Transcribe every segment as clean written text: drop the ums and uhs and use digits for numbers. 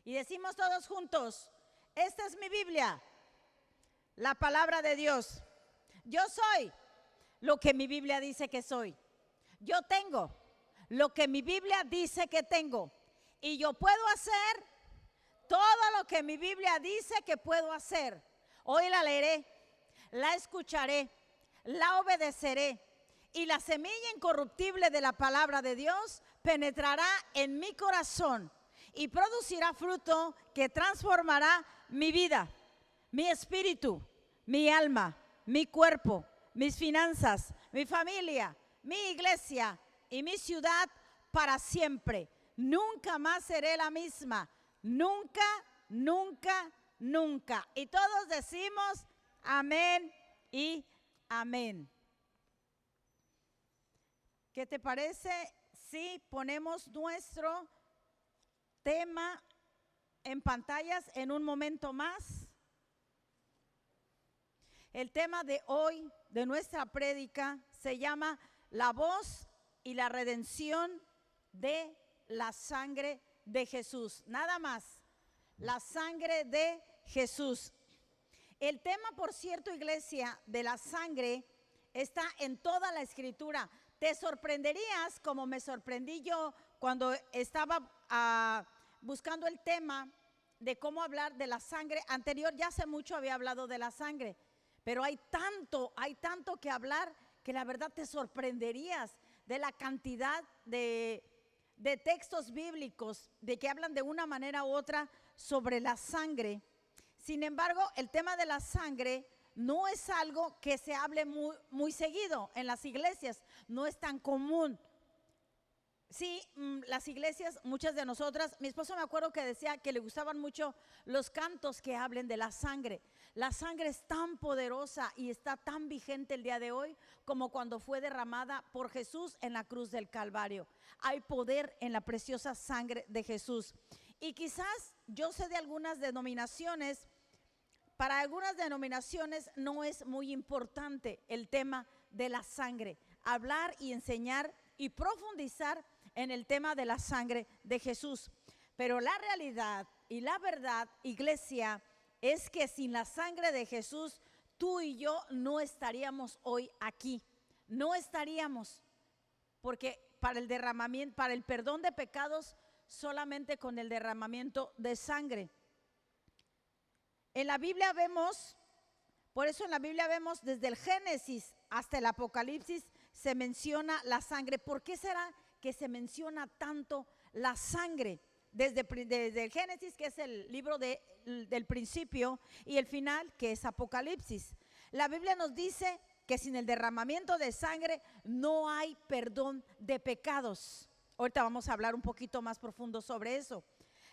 Y decimos todos juntos, esta es mi Biblia, la palabra de Dios. Yo soy lo que mi Biblia dice que soy. Yo tengo lo que mi Biblia dice que tengo. Y yo puedo hacer todo lo que mi Biblia dice que puedo hacer. Hoy la leeré, la escucharé, la obedeceré. Y la semilla incorruptible de la palabra de Dios penetrará en mi corazón y producirá fruto que transformará mi vida, mi espíritu, mi alma, mi cuerpo, mis finanzas, mi familia, mi iglesia y mi ciudad para siempre. Nunca más seré la misma. Nunca, nunca, nunca. Y todos decimos amén y amén. ¿Qué te parece si ponemos nuestro tema en pantallas en un momento más? El tema de hoy, de nuestra prédica, se llama La voz y la redención de la sangre de Jesús. Nada más, la sangre de Jesús. El tema, por cierto, iglesia, de la sangre está en toda la escritura. Te sorprenderías, como me sorprendí yo cuando estaba buscando el tema de cómo hablar de la sangre. Anterior, ya hace mucho había hablado de la sangre, pero hay tanto que hablar que la verdad te sorprenderías de la cantidad de textos bíblicos de que hablan de una manera u otra sobre la sangre. Sin embargo, el tema de la sangre no es algo que se hable muy seguido en las iglesias, no es tan común. Sí, las iglesias, muchas de nosotras, mi esposo me acuerdo que decía que le gustaban mucho los cantos que hablen de la sangre. La sangre es tan poderosa y está tan vigente el día de hoy como cuando fue derramada por Jesús en la cruz del Calvario. Hay poder en la preciosa sangre de Jesús. Y quizás yo sé de algunas denominaciones, para algunas denominaciones no es muy importante el tema de la sangre, hablar y enseñar y profundizar en el tema de la sangre de Jesús. Pero la realidad y la verdad, iglesia, es que sin la sangre de Jesús, tú y yo no estaríamos hoy aquí. No estaríamos, porque para el derramamiento, para el perdón de pecados, solamente con el derramamiento de sangre. En la Biblia vemos, por eso en la Biblia vemos desde el Génesis hasta el Apocalipsis se menciona la sangre. ¿Por qué será que se menciona tanto la sangre? Desde el Génesis, que es el libro del principio, y el final, que es Apocalipsis. La Biblia nos dice que sin el derramamiento de sangre no hay perdón de pecados. Ahorita vamos a hablar un poquito más profundo sobre eso.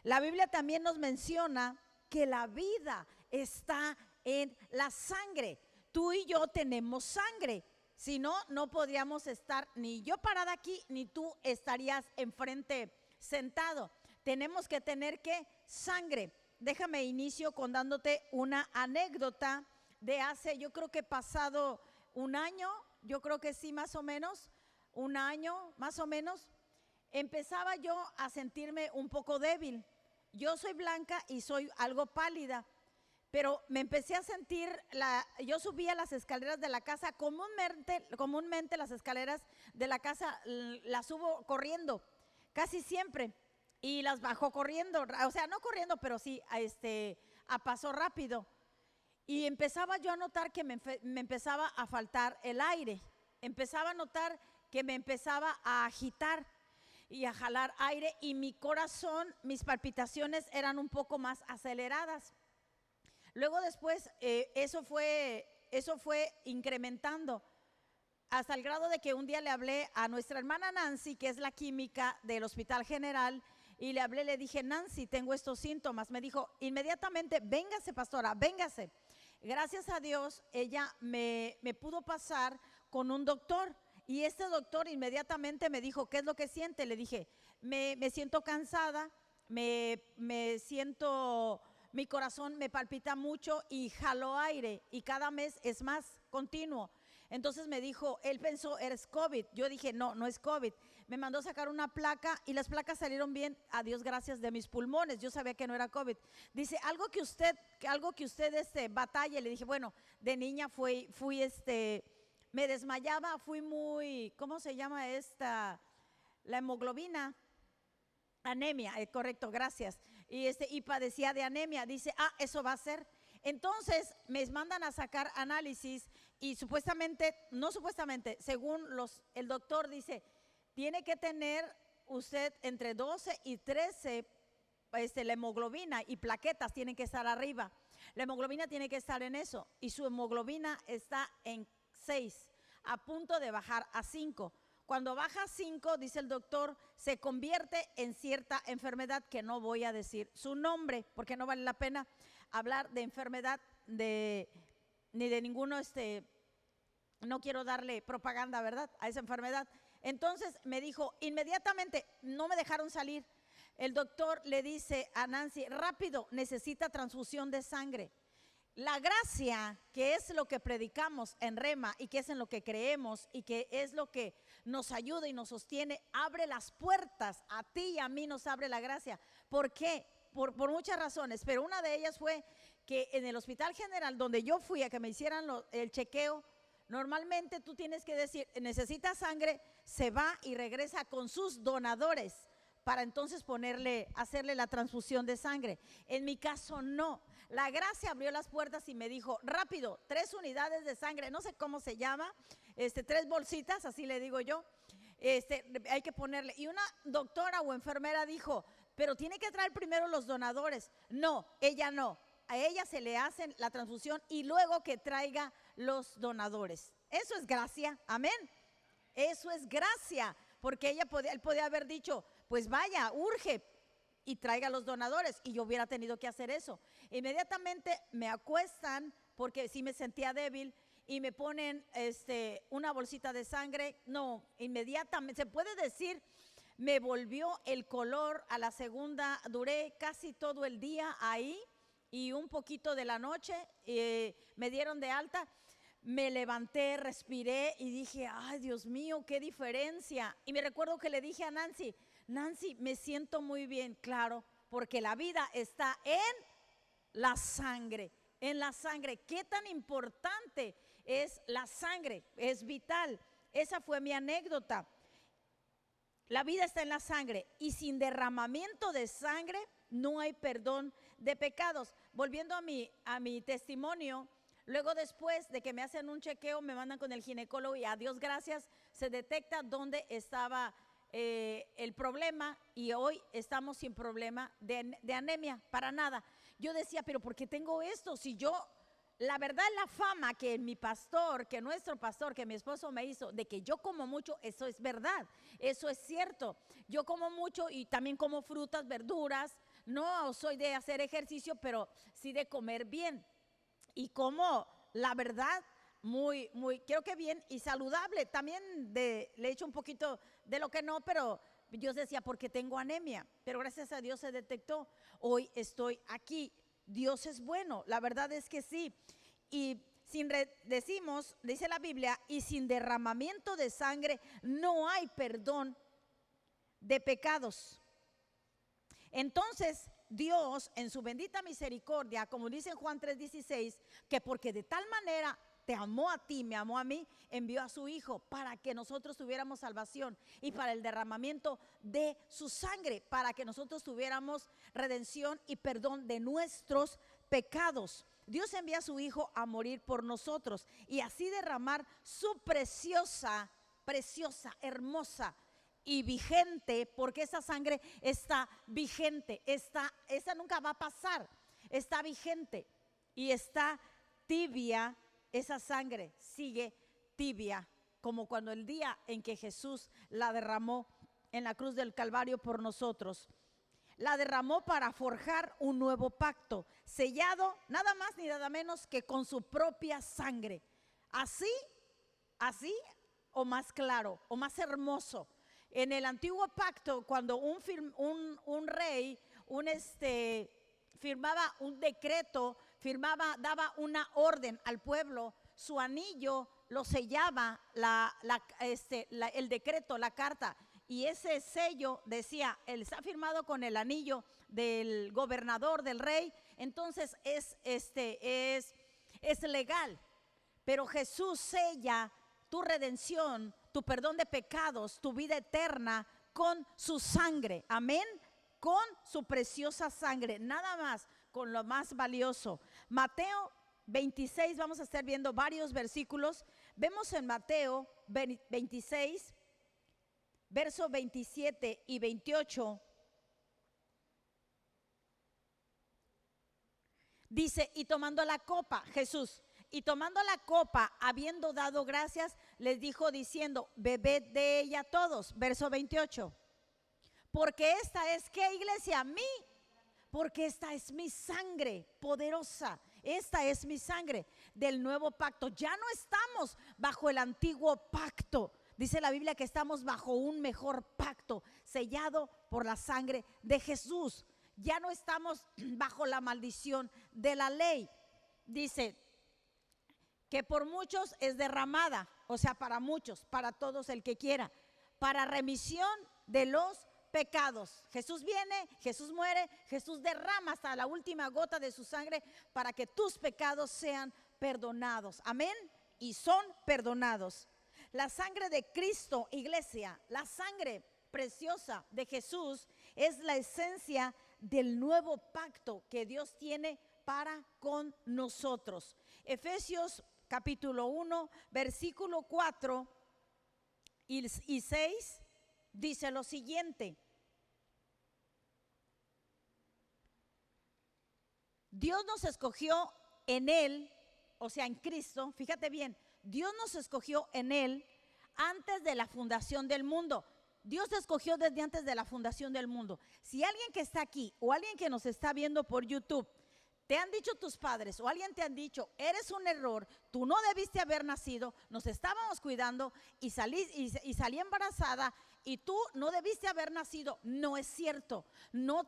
La Biblia también nos menciona que la vida está en la sangre. Tú y yo tenemos sangre. Si no, no podríamos estar ni yo parada aquí, ni tú estarías enfrente sentado. Tenemos que tener ¿qué? Sangre. Déjame inicio con dándote una anécdota de hace, yo creo que pasado un año, yo creo que sí, más o menos, un año, más o menos, empezaba yo a sentirme un poco débil. Yo soy blanca y soy algo pálida, pero me empecé a sentir, yo subía las escaleras de la casa, comúnmente las escaleras de la casa las subo corriendo, casi siempre, y las bajo corriendo, o sea, no corriendo, pero sí a paso rápido. Y empezaba yo a notar que me empezaba a faltar el aire, empezaba a notar que me empezaba a agitar y a jalar aire, y mi corazón, mis palpitaciones eran un poco más aceleradas. Luego después eso fue incrementando hasta el grado de que un día le hablé a nuestra hermana Nancy, que es la química del Hospital General, y le hablé, le dije: Nancy, tengo estos síntomas. Me dijo inmediatamente: véngase, pastora, véngase. Gracias a Dios ella me pudo pasar con un doctor. Y este doctor inmediatamente me dijo: ¿qué es lo que siente? Le dije: me siento cansada, me siento, mi corazón me palpita mucho y jalo aire, y cada mes es más continuo. Entonces me dijo, él pensó: eres COVID. Yo dije: no, no es COVID. me mandó sacar una placa y las placas salieron bien, a Dios gracias, de mis pulmones. Yo sabía que no era COVID. Dice, algo que usted batalle. Le dije, bueno, de niña fui me desmayaba, fui muy, ¿cómo se llama esta? La hemoglobina, anemia, correcto, gracias. Y padecía de anemia. Dice, eso va a ser. Entonces me mandan a sacar análisis y supuestamente, no supuestamente, según el doctor dice, tiene que tener usted entre 12 y 13 la hemoglobina, y plaquetas tienen que estar arriba. La hemoglobina tiene que estar en eso y su hemoglobina está en 6, a punto de bajar a 5. Cuando baja a 5, dice el doctor, se convierte en cierta enfermedad que no voy a decir su nombre porque no vale la pena hablar de enfermedad ni de ninguno, no quiero darle propaganda, ¿verdad?, a esa enfermedad. Entonces me dijo, inmediatamente, no me dejaron salir. El doctor le dice a Nancy, rápido, necesita transfusión de sangre. La gracia, que es lo que predicamos en Rema y que es en lo que creemos y que es lo que nos ayuda y nos sostiene, abre las puertas. A ti y a mí nos abre la gracia. ¿Por qué? Por muchas razones, pero una de ellas fue que en el Hospital General donde yo fui a que me hicieran el chequeo, normalmente tú tienes que decir, necesita sangre, se va y regresa con sus donadores para entonces hacerle la transfusión de sangre. En mi caso no. La gracia abrió las puertas y me dijo, rápido, 3 unidades de sangre, no sé cómo se llama, 3 bolsitas, así le digo yo, hay que ponerle. Y una doctora o enfermera dijo, pero tiene que traer primero los donadores. No, ella no. A ella se le hacen la transfusión y luego que traiga los donadores. Eso es gracia, amén. Eso es gracia, porque él podía haber dicho, pues vaya, urge y traiga los donadores, y yo hubiera tenido que hacer eso. Inmediatamente me acuestan porque sí me sentía débil y me ponen una bolsita de sangre. No, inmediatamente, se puede decir, me volvió el color a la segunda. Duré casi todo el día ahí y un poquito de la noche. Me dieron de alta, me levanté, respiré y dije, ay Dios mío, qué diferencia. Y me recuerdo que le dije a Nancy, me siento muy bien. Claro, porque la vida está en la sangre, en la sangre. ¿Qué tan importante es la sangre? Es vital. Esa fue mi anécdota. La vida está en la sangre y sin derramamiento de sangre no hay perdón de pecados. Volviendo a mi testimonio, luego después de que me hacen un chequeo, me mandan con el ginecólogo y a Dios gracias se detecta dónde estaba el problema, y hoy estamos sin problema de anemia, para nada. Yo decía, pero ¿por qué tengo esto? Si yo, la verdad, la fama que nuestro pastor, que mi esposo me hizo, de que yo como mucho, eso es verdad, eso es cierto. Yo como mucho y también como frutas, verduras. No soy de hacer ejercicio, pero sí de comer bien. Y como, la verdad, muy, muy, creo que bien y saludable. También le echo un poquito de lo que no, pero yo decía, porque tengo anemia, pero gracias a Dios se detectó. Hoy estoy aquí. Dios es bueno, la verdad es que sí. Y dice la Biblia, y sin derramamiento de sangre no hay perdón de pecados. Entonces Dios, en su bendita misericordia, como dice en Juan 3:16, que porque de tal manera te amó a ti, me amó a mí, envió a su Hijo para que nosotros tuviéramos salvación y para el derramamiento de su sangre, para que nosotros tuviéramos redención y perdón de nuestros pecados. Dios envía a su Hijo a morir por nosotros y así derramar su preciosa, hermosa y vigente, porque esa sangre está vigente, esa nunca va a pasar, está vigente y está tibia. Esa sangre sigue tibia, como cuando el día en que Jesús la derramó en la cruz del Calvario por nosotros. La derramó para forjar un nuevo pacto, sellado nada más ni nada menos que con su propia sangre. Así o más claro, o más hermoso. En el antiguo pacto, cuando un rey, firmaba un decreto, daba una orden al pueblo, su anillo lo sellaba el decreto, la carta, y ese sello decía, él está firmado con el anillo del gobernador, del rey, entonces es legal. Pero Jesús sella tu redención, tu perdón de pecados, tu vida eterna con su sangre, amén, con su preciosa sangre, nada más, con lo más valioso. Mateo 26, vamos a estar viendo varios versículos. Vemos en Mateo 26, versos 27 y 28. Dice, y tomando la copa, Jesús, y tomando la copa, habiendo dado gracias, les dijo diciendo, bebed de ella todos. Verso 28. Porque esta es, ¿qué, iglesia? Porque esta es mi sangre poderosa. Esta es mi sangre del nuevo pacto. Ya no estamos bajo el antiguo pacto. Dice la Biblia que estamos bajo un mejor pacto, sellado por la sangre de Jesús. Ya no estamos bajo la maldición de la ley. Dice que por muchos es derramada, o sea, para muchos, para todos el que quiera, para remisión de los pecados. Jesús viene, Jesús muere, Jesús derrama hasta la última gota de su sangre para que tus pecados sean perdonados. Amén. Y son perdonados. La sangre de Cristo, iglesia, la sangre preciosa de Jesús es la esencia del nuevo pacto que Dios tiene para con nosotros. Efesios capítulo 1, versículo 4 y 6 dice lo siguiente: Dios nos escogió en Él, o sea, en Cristo, fíjate bien, Dios nos escogió en Él antes de la fundación del mundo. Dios te escogió desde antes de la fundación del mundo. Si alguien que está aquí o alguien que nos está viendo por YouTube, te han dicho tus padres o alguien te han dicho, eres un error, tú no debiste haber nacido, nos estábamos cuidando y salí embarazada y tú no debiste haber nacido, no es cierto. No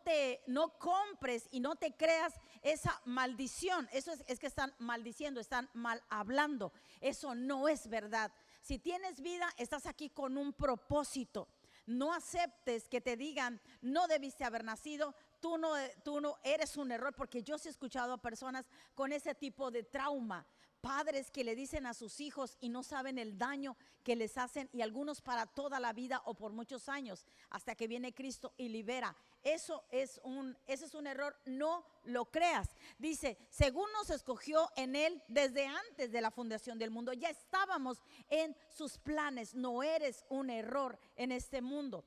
compres y no te creas esa maldición. Eso es que están maldiciendo, están mal hablando. Eso no es verdad. Si tienes vida, estás aquí con un propósito. No aceptes que te digan, no debiste haber nacido, tú no eres un error, porque yo sí he escuchado a personas con ese tipo de trauma, padres que le dicen a sus hijos y no saben el daño que les hacen, y algunos para toda la vida o por muchos años, hasta que viene Cristo y libera. Ese es un error, no lo creas. Dice, según nos escogió en Él desde antes de la fundación del mundo, ya estábamos en sus planes, no eres un error en este mundo.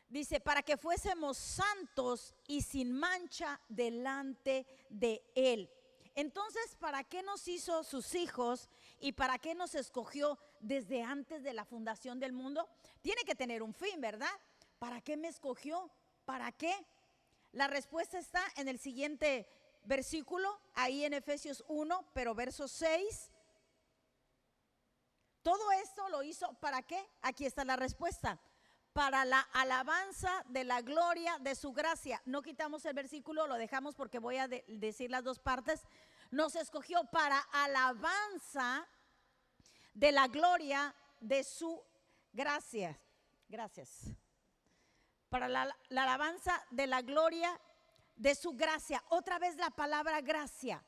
Dice, para que fuésemos santos y sin mancha delante de Él. Entonces, ¿para qué nos hizo sus hijos y para qué nos escogió desde antes de la fundación del mundo? Tiene que tener un fin, ¿verdad? ¿Para qué me escogió? ¿Para qué? La respuesta está en el siguiente versículo, ahí en Efesios 1, pero verso 6. Todo esto lo hizo, ¿para qué? Aquí está la respuesta. Para la alabanza de la gloria de su gracia. No quitamos el versículo, lo dejamos porque voy a decir las dos partes. Nos escogió para alabanza de la gloria de su gracia. Gracias. Para la alabanza de la gloria de su gracia. Otra vez la palabra gracia.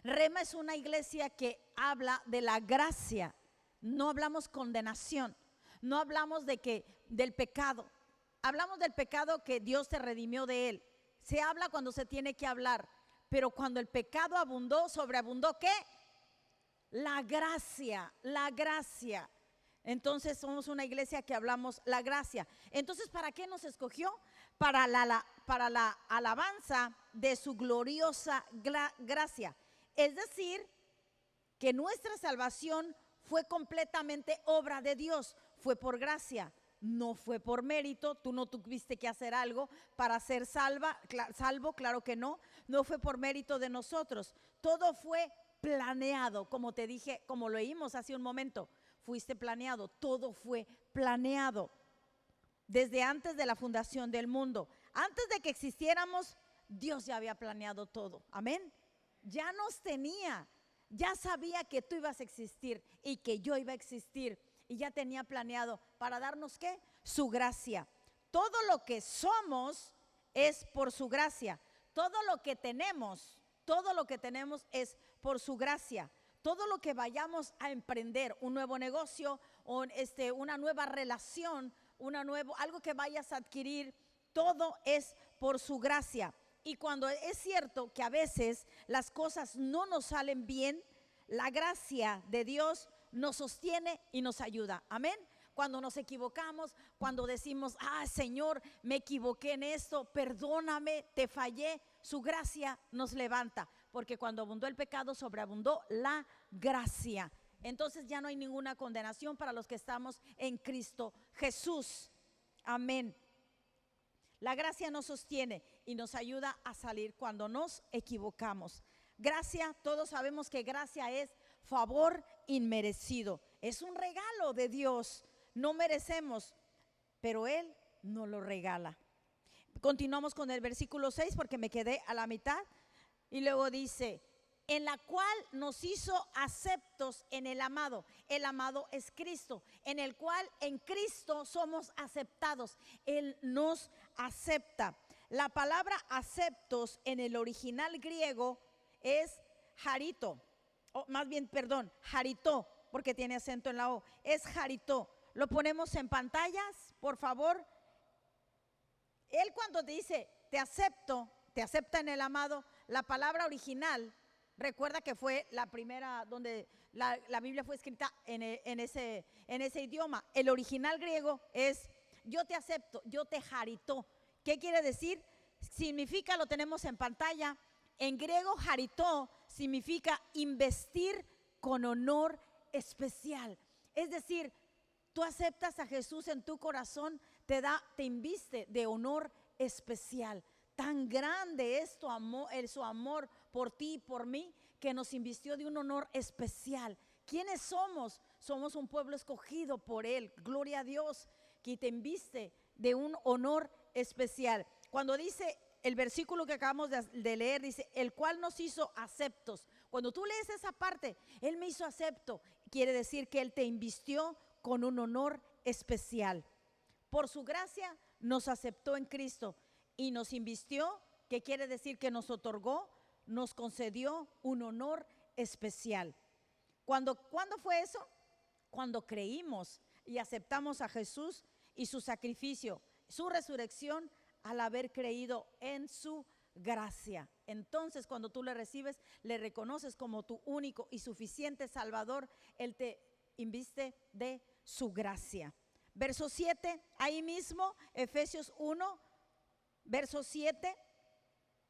Rema es una iglesia que habla de la gracia. No hablamos condenación. No hablamos del pecado. Hablamos del pecado que Dios te redimió de él. Se habla cuando se tiene que hablar. Pero cuando el pecado abundó, sobreabundó, ¿qué? La gracia, la gracia. Entonces somos una iglesia que hablamos la gracia. Entonces, ¿para qué nos escogió? Para la alabanza de su gloriosa gracia. Es decir, que nuestra salvación fue completamente obra de Dios. Fue por gracia, no fue por mérito. Tú no tuviste que hacer algo para ser salvo, claro que no. No fue por mérito de nosotros. Todo fue planeado, como te dije, como lo leímos hace un momento. Fuiste planeado, todo fue planeado desde antes de la fundación del mundo. Antes de que existiéramos, Dios ya había planeado todo. Amén. Ya nos tenía, ya sabía que tú ibas a existir y que yo iba a existir. Y ya tenía planeado para darnos ¿qué? su gracia. Todo lo que somos es por su gracia. Todo lo que tenemos es por su gracia. Todo lo que vayamos a emprender, un nuevo negocio, una nueva relación, algo que vayas a adquirir, todo es por su gracia. Y cuando es cierto que a veces las cosas no nos salen bien, la gracia de Dios nos sostiene y nos ayuda. Amén. Cuando nos equivocamos, cuando decimos, Señor, me equivoqué en esto, perdóname, te fallé, su gracia nos levanta, porque cuando abundó el pecado, sobreabundó la gracia. Entonces ya no hay ninguna condenación para los que estamos en Cristo Jesús. Amén. La gracia nos sostiene y nos ayuda a salir cuando nos equivocamos. Gracia, todos sabemos que gracia es favor inmerecido. Es un regalo de Dios. No merecemos, pero Él nos lo regala. Continuamos con el versículo 6 porque me quedé a la mitad. Y luego dice, en la cual nos hizo aceptos en el amado. El amado es Cristo, en el cual en Cristo somos aceptados. Él nos acepta. La palabra aceptos en el original griego es jarito, jarito, porque tiene acento en la O. Es jarito. Lo ponemos en pantallas, por favor. Él cuando dice te acepto, te acepta en el amado, la palabra original, recuerda que fue la primera donde la Biblia fue escrita en ese idioma. El original griego es yo te acepto, yo te jarito. ¿Qué quiere decir? Significa, lo tenemos en pantalla, en griego jarito significa investir con honor especial. Es decir, tú aceptas a Jesús en tu corazón, te inviste de honor especial. Tan grande es su amor por ti y por mí, que nos invistió de un honor especial. ¿Quiénes somos? Somos un pueblo escogido por Él. Gloria a Dios, que te inviste de un honor especial. Cuando dice el versículo que acabamos de leer, dice, el cual nos hizo aceptos. Cuando tú lees esa parte, Él me hizo acepto, quiere decir que Él te invistió con un honor especial. Por su gracia nos aceptó en Cristo y nos invistió, que quiere decir que nos otorgó, nos concedió un honor especial. ¿Cuándo fue eso? Cuando creímos y aceptamos a Jesús y su sacrificio, su resurrección, al haber creído en su gracia. Entonces, cuando tú le recibes, le reconoces como tu único y suficiente Salvador, Él te inviste de su gracia. Verso 7, ahí mismo, Efesios 1, verso 7,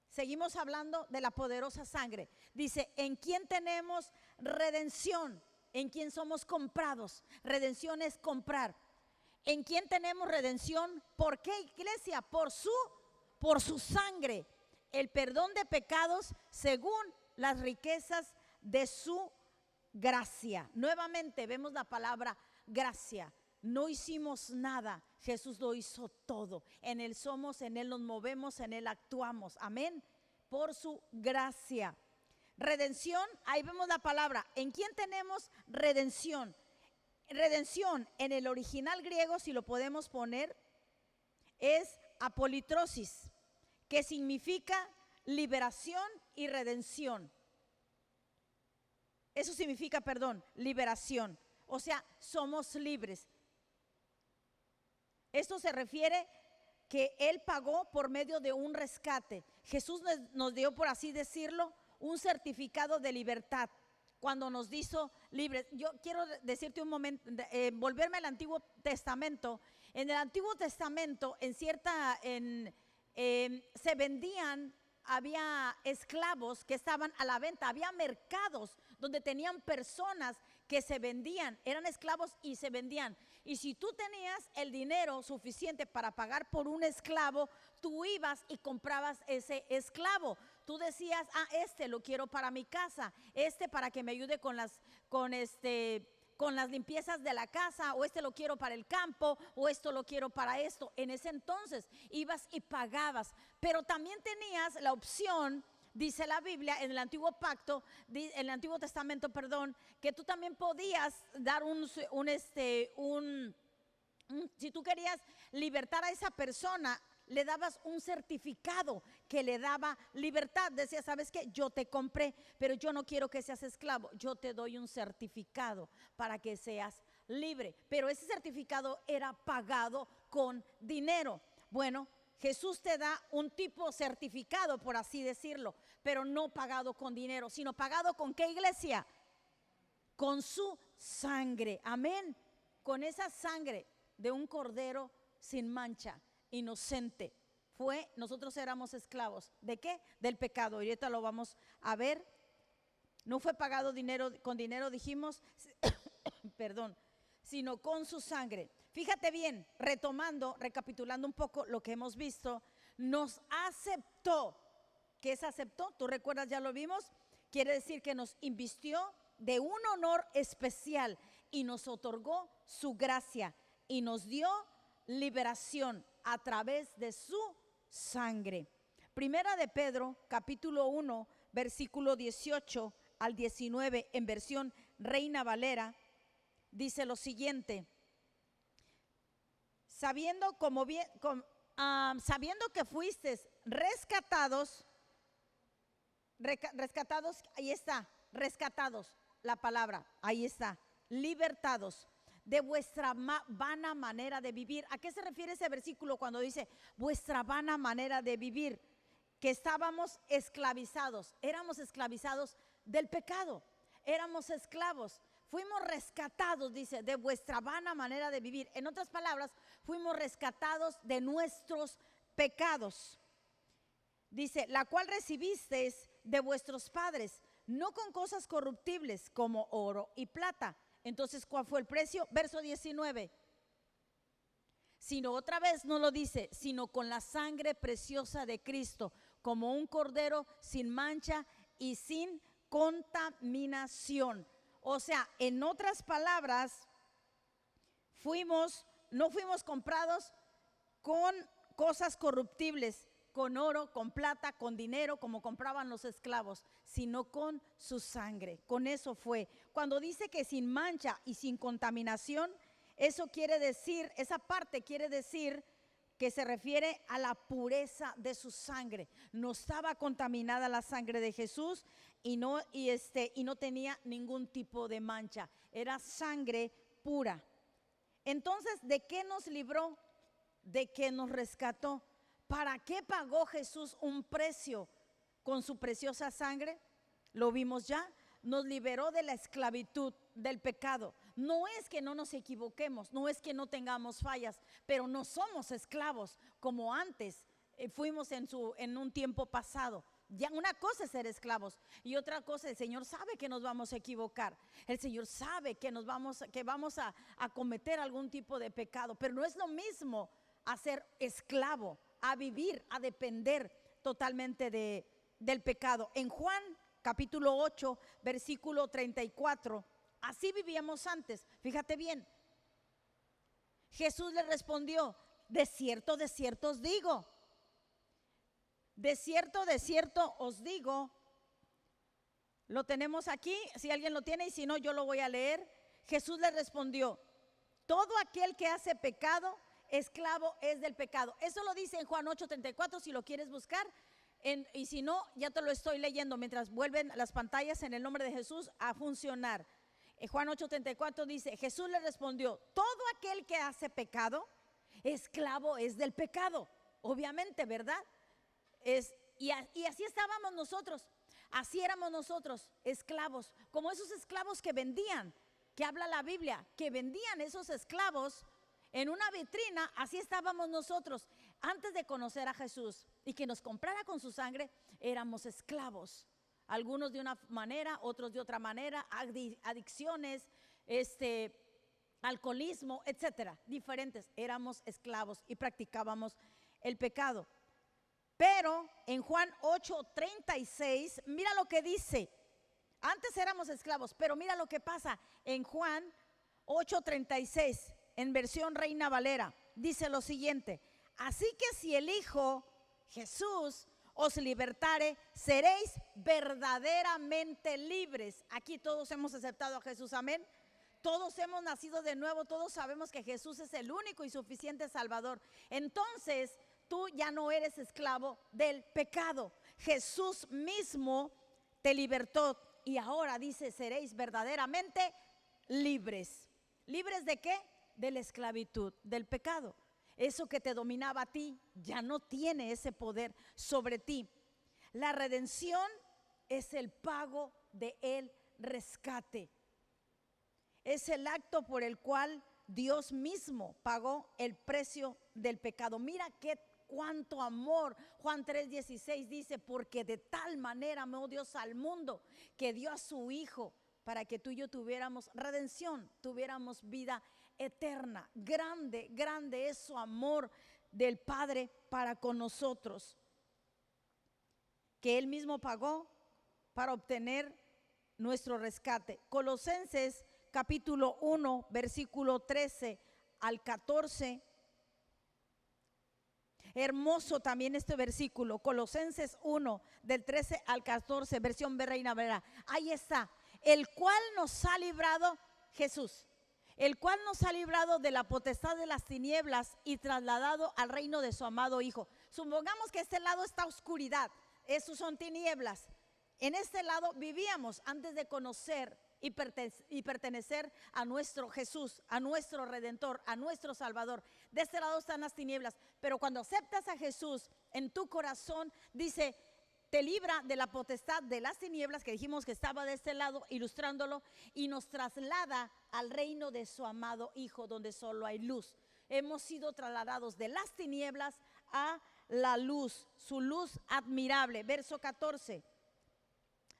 seguimos hablando de la poderosa sangre. Dice, en quien tenemos redención, en quien somos comprados. Redención es comprar. ¿En quién tenemos redención? ¿Por qué, iglesia? Por su sangre, el perdón de pecados según las riquezas de su gracia. Nuevamente vemos la palabra gracia. No hicimos nada, Jesús lo hizo todo. En Él somos, en Él nos movemos, en Él actuamos. Amén. Por su gracia. Redención, ahí vemos la palabra. ¿En quién tenemos redención? Redención en el original griego, si lo podemos poner, es apolitrosis, que significa liberación y redención. Eso significa, liberación. O sea, somos libres. Esto se refiere que Él pagó por medio de un rescate. Jesús nos dio, por así decirlo, un certificado de libertad cuando nos hizo libres. Yo quiero decirte un momento, volverme al Antiguo Testamento. En el Antiguo Testamento, se vendían, había esclavos que estaban a la venta, había mercados donde tenían personas que se vendían, eran esclavos y se vendían. Y si tú tenías el dinero suficiente para pagar por un esclavo, tú ibas y comprabas ese esclavo. Tú decías, este lo quiero para mi casa, para que me ayude con las limpiezas de la casa, o lo quiero para el campo, o esto lo quiero para esto. En ese entonces ibas y pagabas, pero también tenías la opción, dice la Biblia en el Antiguo Pacto, en el Antiguo Testamento, que tú también podías dar un Si tú querías libertar a esa persona, le dabas un certificado que le daba libertad. Decía, ¿sabes qué? Yo te compré, pero yo no quiero que seas esclavo. Yo te doy un certificado para que seas libre. Pero ese certificado era pagado con dinero. Bueno, Jesús te da un tipo certificado, por así decirlo, pero no pagado con dinero, sino pagado ¿con qué, iglesia? Con su sangre. Amén. Con esa sangre de un cordero sin mancha, inocente. Nosotros éramos esclavos. ¿De qué? Del pecado. Y ahorita lo vamos a ver. No fue pagado con dinero, dijimos, perdón, sino con su sangre. Fíjate bien, recapitulando un poco lo que hemos visto, nos aceptó. ¿Qué es aceptó? ¿Tú recuerdas? Ya lo vimos. Quiere decir que nos invistió de un honor especial y nos otorgó su gracia y nos dio liberación a través de su sangre. Primera de Pedro, capítulo 1, versículo 18 al 19, en versión Reina Valera, dice lo siguiente: sabiendo que fuisteis rescatados, ahí está, rescatados, la palabra, ahí está, libertados de vuestra vana manera de vivir. ¿A qué se refiere ese versículo cuando dice vuestra vana manera de vivir? Que estábamos esclavizados, éramos esclavizados del pecado, éramos esclavos. Fuimos rescatados, dice, de vuestra vana manera de vivir. En otras palabras, fuimos rescatados de nuestros pecados. Dice, la cual recibisteis de vuestros padres, no con cosas corruptibles como oro y plata. Entonces, ¿cuál fue el precio? Verso 19. Sino otra vez no lo dice, sino con la sangre preciosa de Cristo, como un cordero sin mancha y sin contaminación. O sea, en otras palabras, no fuimos comprados con cosas corruptibles, con oro, con plata, con dinero, como compraban los esclavos, sino con su sangre. Con eso fue. Cuando dice que sin mancha y sin contaminación, eso quiere decir, esa parte quiere decir que se refiere a la pureza de su sangre. No estaba contaminada la sangre de Jesús y no tenía ningún tipo de mancha. Era sangre pura. Entonces, ¿de qué nos libró? ¿De qué nos rescató? ¿Para qué pagó Jesús un precio con su preciosa sangre? Lo vimos ya. Nos liberó de la esclavitud, del pecado. No es que no nos equivoquemos, no es que no tengamos fallas, pero no somos esclavos como antes fuimos en un tiempo pasado. Ya una cosa es ser esclavos y otra cosa, el Señor sabe que nos vamos a equivocar. El Señor sabe que vamos a cometer algún tipo de pecado, pero no es lo mismo a ser esclavo, a vivir, a depender totalmente del pecado. En Juan capítulo 8, versículo 34, así vivíamos antes. Fíjate bien, Jesús le respondió, de cierto os digo. De cierto os digo. Lo tenemos aquí, si alguien lo tiene, y si no, yo lo voy a leer. Jesús le respondió, todo aquel que hace pecado, esclavo es del pecado. Eso lo dice en Juan 8:34, si lo quieres buscar. Y si no, ya te lo estoy leyendo mientras vuelven las pantallas en el nombre de Jesús a funcionar. Juan 8:34 dice, Jesús le respondió, todo aquel que hace pecado, esclavo es del pecado. Obviamente, ¿verdad? Y así estábamos nosotros, así éramos nosotros, esclavos, como esos esclavos que vendían, que habla la Biblia, que vendían esos esclavos en una vitrina. Así estábamos nosotros antes de conocer a Jesús y que nos comprara con su sangre. Éramos esclavos, algunos de una manera, otros de otra manera, adicciones, alcoholismo, etcétera, diferentes. Éramos esclavos y practicábamos el pecado. Pero en Juan 8:36, mira lo que dice. Antes éramos esclavos, pero mira lo que pasa en Juan 8:36, en versión Reina Valera. Dice lo siguiente: así que si el Hijo Jesús os libertare, seréis verdaderamente libres. Aquí todos hemos aceptado a Jesús, amén. todos hemos nacido de nuevo, todos sabemos que Jesús es el único y suficiente Salvador. Entonces, tú ya no eres esclavo del pecado. Jesús mismo te libertó y ahora dice, seréis verdaderamente libres. ¿Libres de qué? De la esclavitud, del pecado. Eso que te dominaba a ti ya no tiene ese poder sobre ti. La redención es el pago del rescate. Es el acto por el cual Dios mismo pagó el precio del pecado. Mira cuánto amor. Juan 3:16 dice, porque de tal manera amó Dios al mundo que dio a su Hijo para que tú y yo tuviéramos redención, tuviéramos vida eterna. Grande, grande es su amor del Padre para con nosotros, que Él mismo pagó para obtener nuestro rescate. Colosenses capítulo 1, versículo 13 al 14. Hermoso también este versículo, Colosenses 1, del 13 al 14, versión Reina Valera. Ahí está, el cual nos ha librado Jesús, el cual nos ha librado de la potestad de las tinieblas y trasladado al reino de su amado Hijo. Supongamos que este lado está oscuridad, esos son tinieblas. En este lado vivíamos antes de conocer y pertenecer a nuestro Jesús, a nuestro Redentor, a nuestro Salvador. De este lado están las tinieblas, pero cuando aceptas a Jesús en tu corazón, dice, te libra de la potestad de las tinieblas, que dijimos que estaba de este lado, ilustrándolo, y nos traslada al reino de su amado Hijo, donde solo hay luz. Hemos sido trasladados de las tinieblas a la luz, su luz admirable. Verso 14.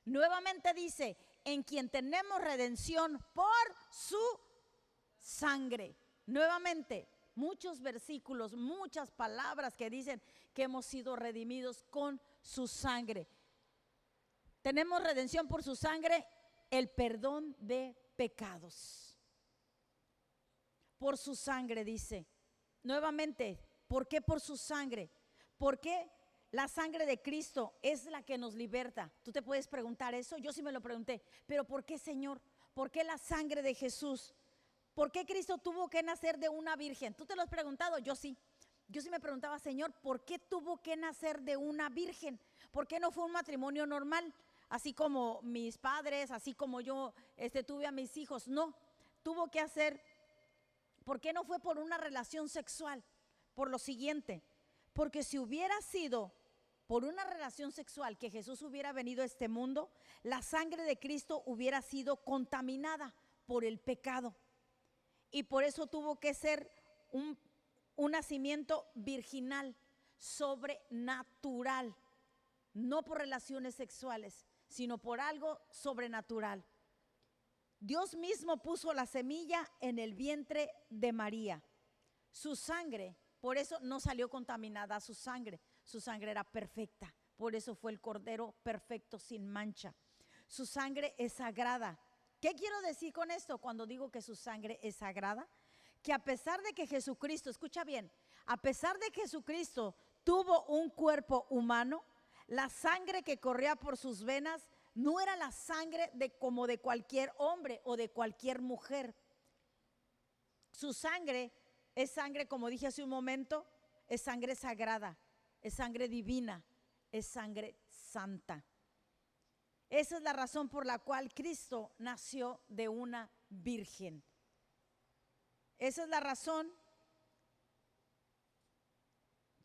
Nuevamente dice, en quien tenemos redención por su sangre. Nuevamente, muchos versículos, muchas palabras que dicen que hemos sido redimidos con su sangre. Tenemos redención por su sangre, el perdón de pecados. Por su sangre, dice. Nuevamente, ¿por qué por su sangre? Porque la sangre de Cristo es la que nos liberta. Tú te puedes preguntar eso, yo sí me lo pregunté, pero ¿por qué, Señor? ¿Por qué la sangre de Jesús? ¿Por qué Cristo tuvo que nacer de una virgen? ¿Tú te lo has preguntado? Yo sí me preguntaba, Señor, ¿por qué tuvo que nacer de una virgen? ¿Por qué no fue un matrimonio normal? Así como mis padres, así como yo tuve a mis hijos. No, tuvo que hacer, ¿por qué no fue por una relación sexual? Por lo siguiente, porque si hubiera sido por una relación sexual que Jesús hubiera venido a este mundo, la sangre de Cristo hubiera sido contaminada por el pecado. Y por eso tuvo que ser un nacimiento virginal, sobrenatural, no por relaciones sexuales, sino por algo sobrenatural. Dios mismo puso la semilla en el vientre de María. Su sangre, por eso no salió contaminada su sangre era perfecta, por eso fue el cordero perfecto sin mancha. Su sangre es sagrada. ¿Qué quiero decir con esto cuando digo que su sangre es sagrada? Que a pesar de que Jesucristo, escucha bien, a pesar de que Jesucristo tuvo un cuerpo humano, la sangre que corría por sus venas no era la sangre como de cualquier hombre o de cualquier mujer. Su sangre es sangre, como dije hace un momento, es sangre sagrada, es sangre divina, es sangre santa. Esa es la razón por la cual Cristo nació de una virgen. Esa es la razón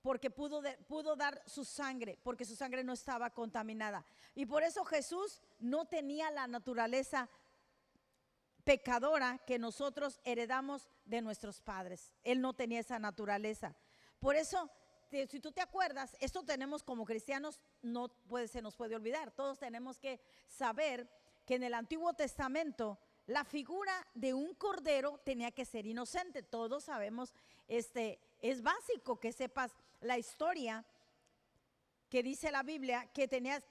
porque pudo dar su sangre, porque su sangre no estaba contaminada. Y por eso Jesús no tenía la naturaleza pecadora que nosotros heredamos de nuestros padres. Él no tenía esa naturaleza. Por eso, si tú te acuerdas, esto tenemos como cristianos, se nos puede olvidar. Todos tenemos que saber que en el Antiguo Testamento la figura de un cordero tenía que ser inocente. Todos sabemos, es básico que sepas la historia que dice la Biblia, que tenías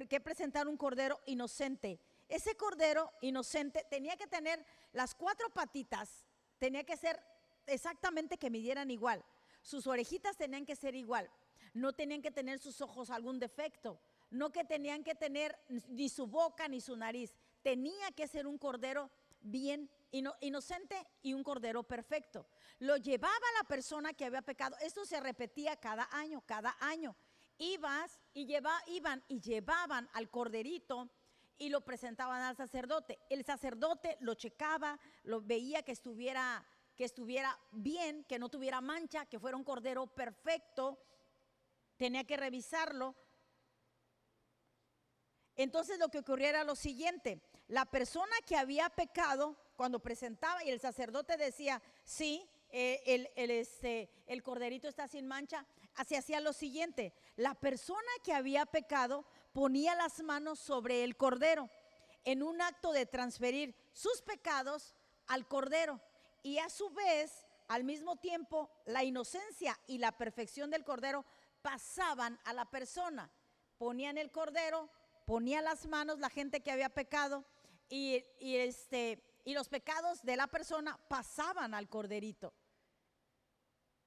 que presentar un cordero inocente. Ese cordero inocente tenía que tener las 4 patitas, tenía que ser exactamente que midieran igual. Sus orejitas tenían que ser igual, no tenían que tener sus ojos algún defecto, no que tenían que tener ni su boca ni su nariz. Tenía que ser un cordero bien inocente y un cordero perfecto. Lo llevaba la persona que había pecado. Esto se repetía cada año, cada año. Iban y llevaban al corderito y lo presentaban al sacerdote. El sacerdote lo checaba, lo veía que estuviera bien, que no tuviera mancha, que fuera un cordero perfecto. Tenía que revisarlo. Entonces lo que ocurría era lo siguiente: la persona que había pecado, cuando presentaba y el sacerdote decía, sí, el corderito está sin mancha, se hacía lo siguiente: la persona que había pecado ponía las manos sobre el cordero en un acto de transferir sus pecados al cordero, y a su vez, al mismo tiempo, la inocencia y la perfección del cordero pasaban a la persona. Ponían el cordero, ponía las manos la gente que había pecado, y los pecados de la persona pasaban al corderito,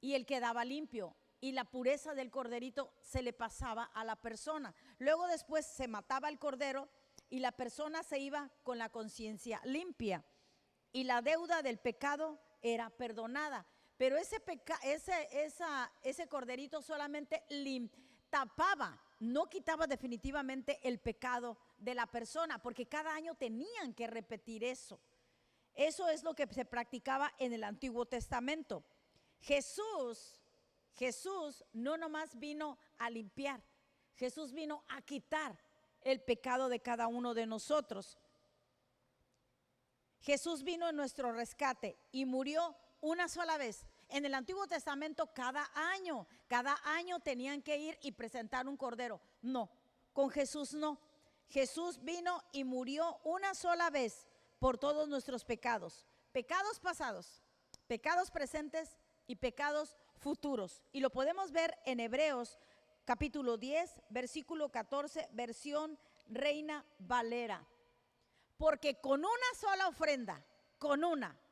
y él quedaba limpio, y la pureza del corderito se le pasaba a la persona. Luego después se mataba el cordero y la persona se iba con la conciencia limpia, y la deuda del pecado era perdonada. Pero ese corderito solamente tapaba, no quitaba definitivamente el pecado de la persona, porque cada año tenían que repetir eso. Eso es lo que se practicaba en el Antiguo Testamento. Jesús no nomás vino a limpiar, Jesús vino a quitar el pecado de cada uno de nosotros. Jesús vino en nuestro rescate y murió una sola vez. En el Antiguo Testamento cada año tenían que ir y presentar un cordero. No, con Jesús no. Jesús vino y murió una sola vez por todos nuestros pecados. Pecados pasados, pecados presentes y pecados futuros. Y lo podemos ver en Hebreos capítulo 10, versículo 14, versión Reina Valera. Porque con una sola ofrenda,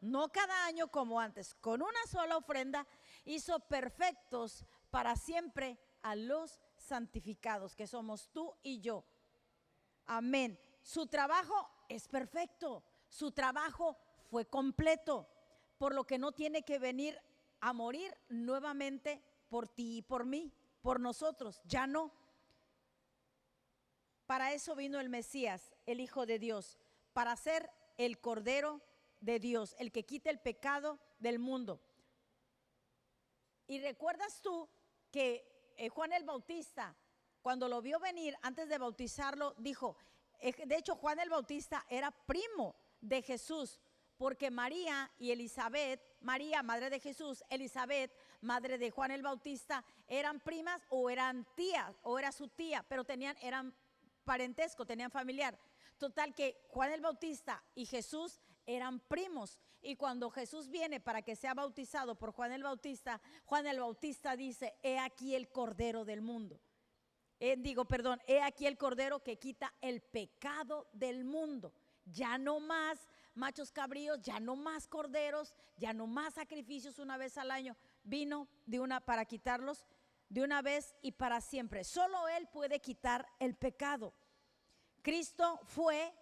no cada año como antes, con una sola ofrenda hizo perfectos para siempre a los santificados, que somos tú y yo. Amén. Su trabajo es perfecto, su trabajo fue completo, por lo que no tiene que venir a morir nuevamente por ti y por mí, por nosotros, ya no. Para eso vino el Mesías, el Hijo de Dios, para ser el Cordero de Dios, el que quita el pecado del mundo. Y recuerdas tú que Juan el Bautista, cuando lo vio venir, antes de bautizarlo, dijo, de hecho Juan el Bautista era primo de Jesús, porque María y Elizabeth, María, madre de Jesús, Elizabeth, madre de Juan el Bautista, eran primas o eran tías, o era su tía, pero eran parentesco, tenían familiar. Total que Juan el Bautista y Jesús eran primos, y cuando Jesús viene para que sea bautizado por Juan el Bautista dice, he aquí el Cordero del mundo. He aquí el Cordero que quita el pecado del mundo. Ya no más machos cabríos, ya no más corderos, ya no más sacrificios una vez al año. Vino para quitarlos de una vez y para siempre. Solo Él puede quitar el pecado. Cristo fue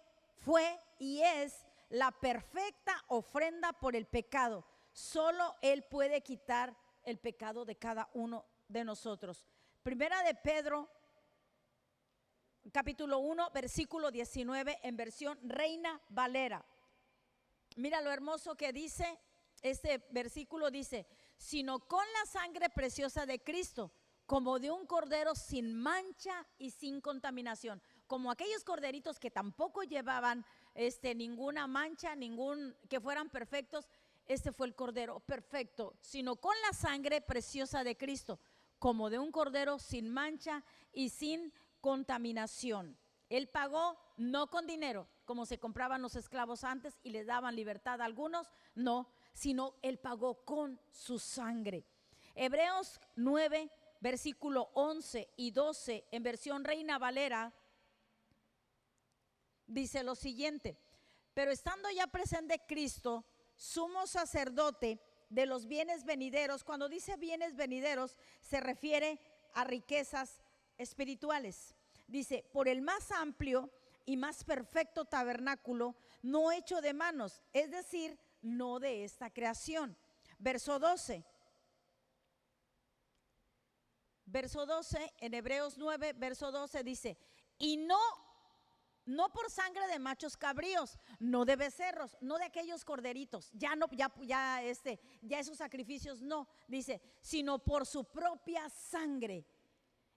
y es la perfecta ofrenda por el pecado. Solo Él puede quitar el pecado de cada uno de nosotros. Primera de Pedro capítulo 1, versículo 19, en versión Reina Valera. Mira lo hermoso que dice este versículo, dice, sino con la sangre preciosa de Cristo, como de un cordero sin mancha y sin contaminación. Como aquellos corderitos que tampoco llevaban ninguna mancha, que fueran perfectos. Este fue el cordero perfecto, sino con la sangre preciosa de Cristo, como de un cordero sin mancha y sin contaminación. Él pagó no con dinero, como se compraban los esclavos antes y les daban libertad a algunos, no, sino Él pagó con su sangre. Hebreos 9, versículo 11 y 12, en versión Reina Valera, dice lo siguiente: pero estando ya presente Cristo, sumo sacerdote de los bienes venideros. Cuando dice bienes venideros, se refiere a riquezas espirituales. Dice, por el más amplio y más perfecto tabernáculo, no hecho de manos, es decir, no de esta creación. Verso 12. Verso 12, en Hebreos 9, verso 12 dice, y no por sangre de machos cabríos, no de becerros, no de aquellos corderitos, ya esos sacrificios no, dice, sino por su propia sangre.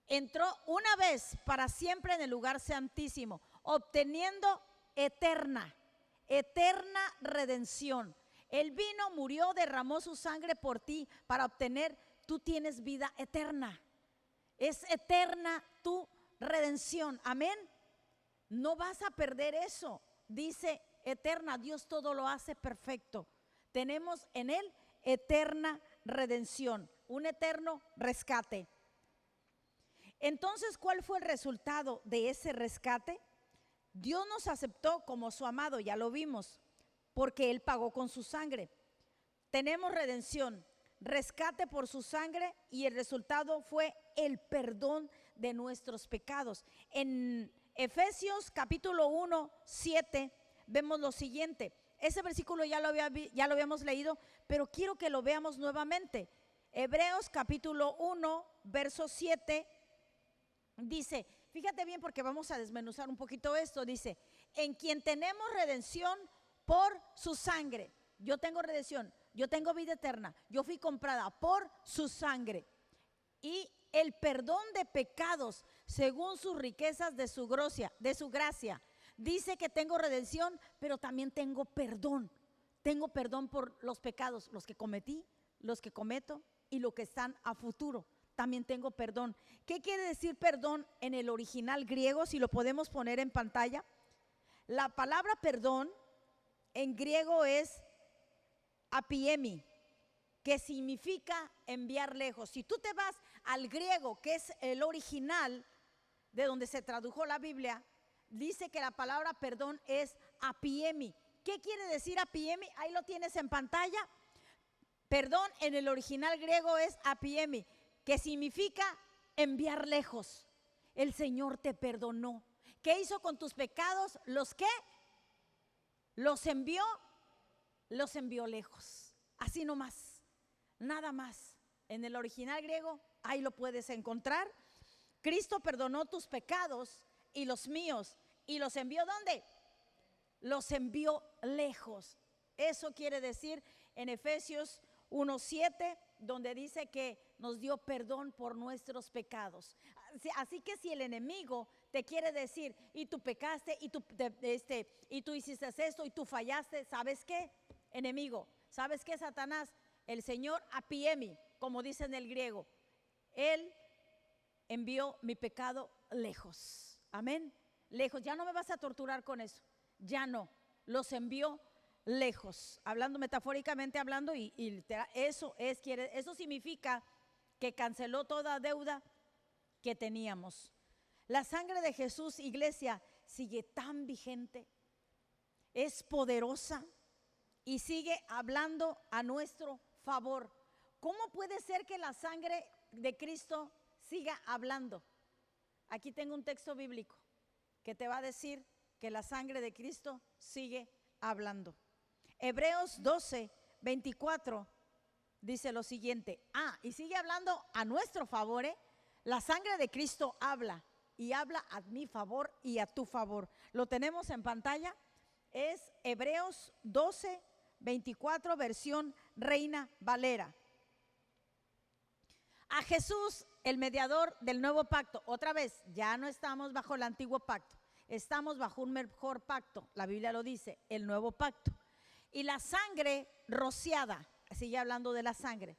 Entró una vez para siempre en el lugar santísimo, obteniendo eterna redención. Él vino, murió, derramó su sangre por ti para obtener, tú tienes vida eterna. Es eterna tu redención, amén. No vas a perder eso, dice eterna, Dios todo lo hace perfecto. Tenemos en Él eterna redención, un eterno rescate. Entonces, ¿cuál fue el resultado de ese rescate? Dios nos aceptó como su amado, ya lo vimos, porque Él pagó con su sangre. Tenemos redención, rescate por su sangre, y el resultado fue el perdón de nuestros pecados. En Efesios capítulo 1, 7 vemos lo siguiente. Ese versículo ya lo habíamos leído, pero quiero que lo veamos nuevamente. Hebreos capítulo 1, verso 7 dice, fíjate bien porque vamos a desmenuzar un poquito esto. Dice, en quien tenemos redención por su sangre. Yo tengo redención, yo tengo vida eterna, yo fui comprada por su sangre. Y el perdón de pecados según sus riquezas de su gracia. Dice que tengo redención, pero también tengo perdón. Tengo perdón por los pecados, los que cometí, los que cometo y los que están a futuro. También tengo perdón. ¿Qué quiere decir perdón en el original griego? Si lo podemos poner en pantalla. La palabra perdón en griego es apiemi, que significa enviar lejos. Si tú te vas al griego, que es el original de donde se tradujo la Biblia, dice que la palabra perdón es apiemi. ¿Qué quiere decir apiemi? Ahí lo tienes en pantalla. Perdón en el original griego es apiemi, que significa enviar lejos. El Señor te perdonó. ¿Qué hizo con tus pecados? ¿Los qué? Los envió lejos. Así nomás, nada más. En el original griego, ahí lo puedes encontrar. Cristo perdonó tus pecados y los míos. ¿Y los envió dónde? Los envió lejos. Eso quiere decir en Efesios 1:7, donde dice que nos dio perdón por nuestros pecados. Así que si el enemigo te quiere decir, y tú pecaste, y tú hiciste esto, y tú fallaste, ¿sabes qué, enemigo? ¿Sabes qué, Satanás? El Señor apiemi, como dice en el griego, Él envió mi pecado lejos. Amén. Lejos, ya no me vas a torturar con eso. Ya no, los envió lejos, hablando metafóricamente hablando, eso significa que canceló toda deuda que teníamos. La sangre de Jesús, iglesia, sigue tan vigente, es poderosa y sigue hablando a nuestro favor. ¿Cómo puede ser que la sangre de Cristo siga hablando? Aquí tengo un texto bíblico que te va a decir que la sangre de Cristo sigue hablando. Hebreos 12:24 dice lo siguiente. Y sigue hablando a nuestro favor, La sangre de Cristo habla, y habla a mi favor y a tu favor. Lo tenemos en pantalla. Es Hebreos 12:24, versión Reina Valera. A Jesús, el mediador del nuevo pacto. Otra vez, ya no estamos bajo el antiguo pacto, estamos bajo un mejor pacto. La Biblia lo dice, el nuevo pacto. Y la sangre rociada, sigue hablando de la sangre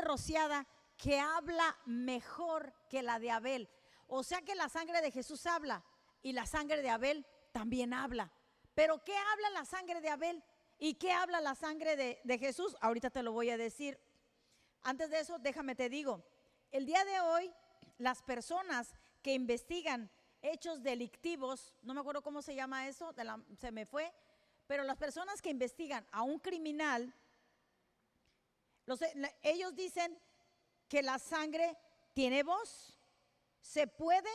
rociada, que habla mejor que la de Abel. O sea que la sangre de Jesús habla, y la sangre de Abel también habla. Pero ¿qué habla la sangre de Abel? ¿Y qué habla la sangre de Jesús? Ahorita te lo voy a decir. Antes de eso, déjame te digo, el día de hoy, las personas que investigan hechos delictivos, no me acuerdo cómo se llama eso, se me fue, pero las personas que investigan a un criminal, ellos dicen que la sangre tiene voz, se puede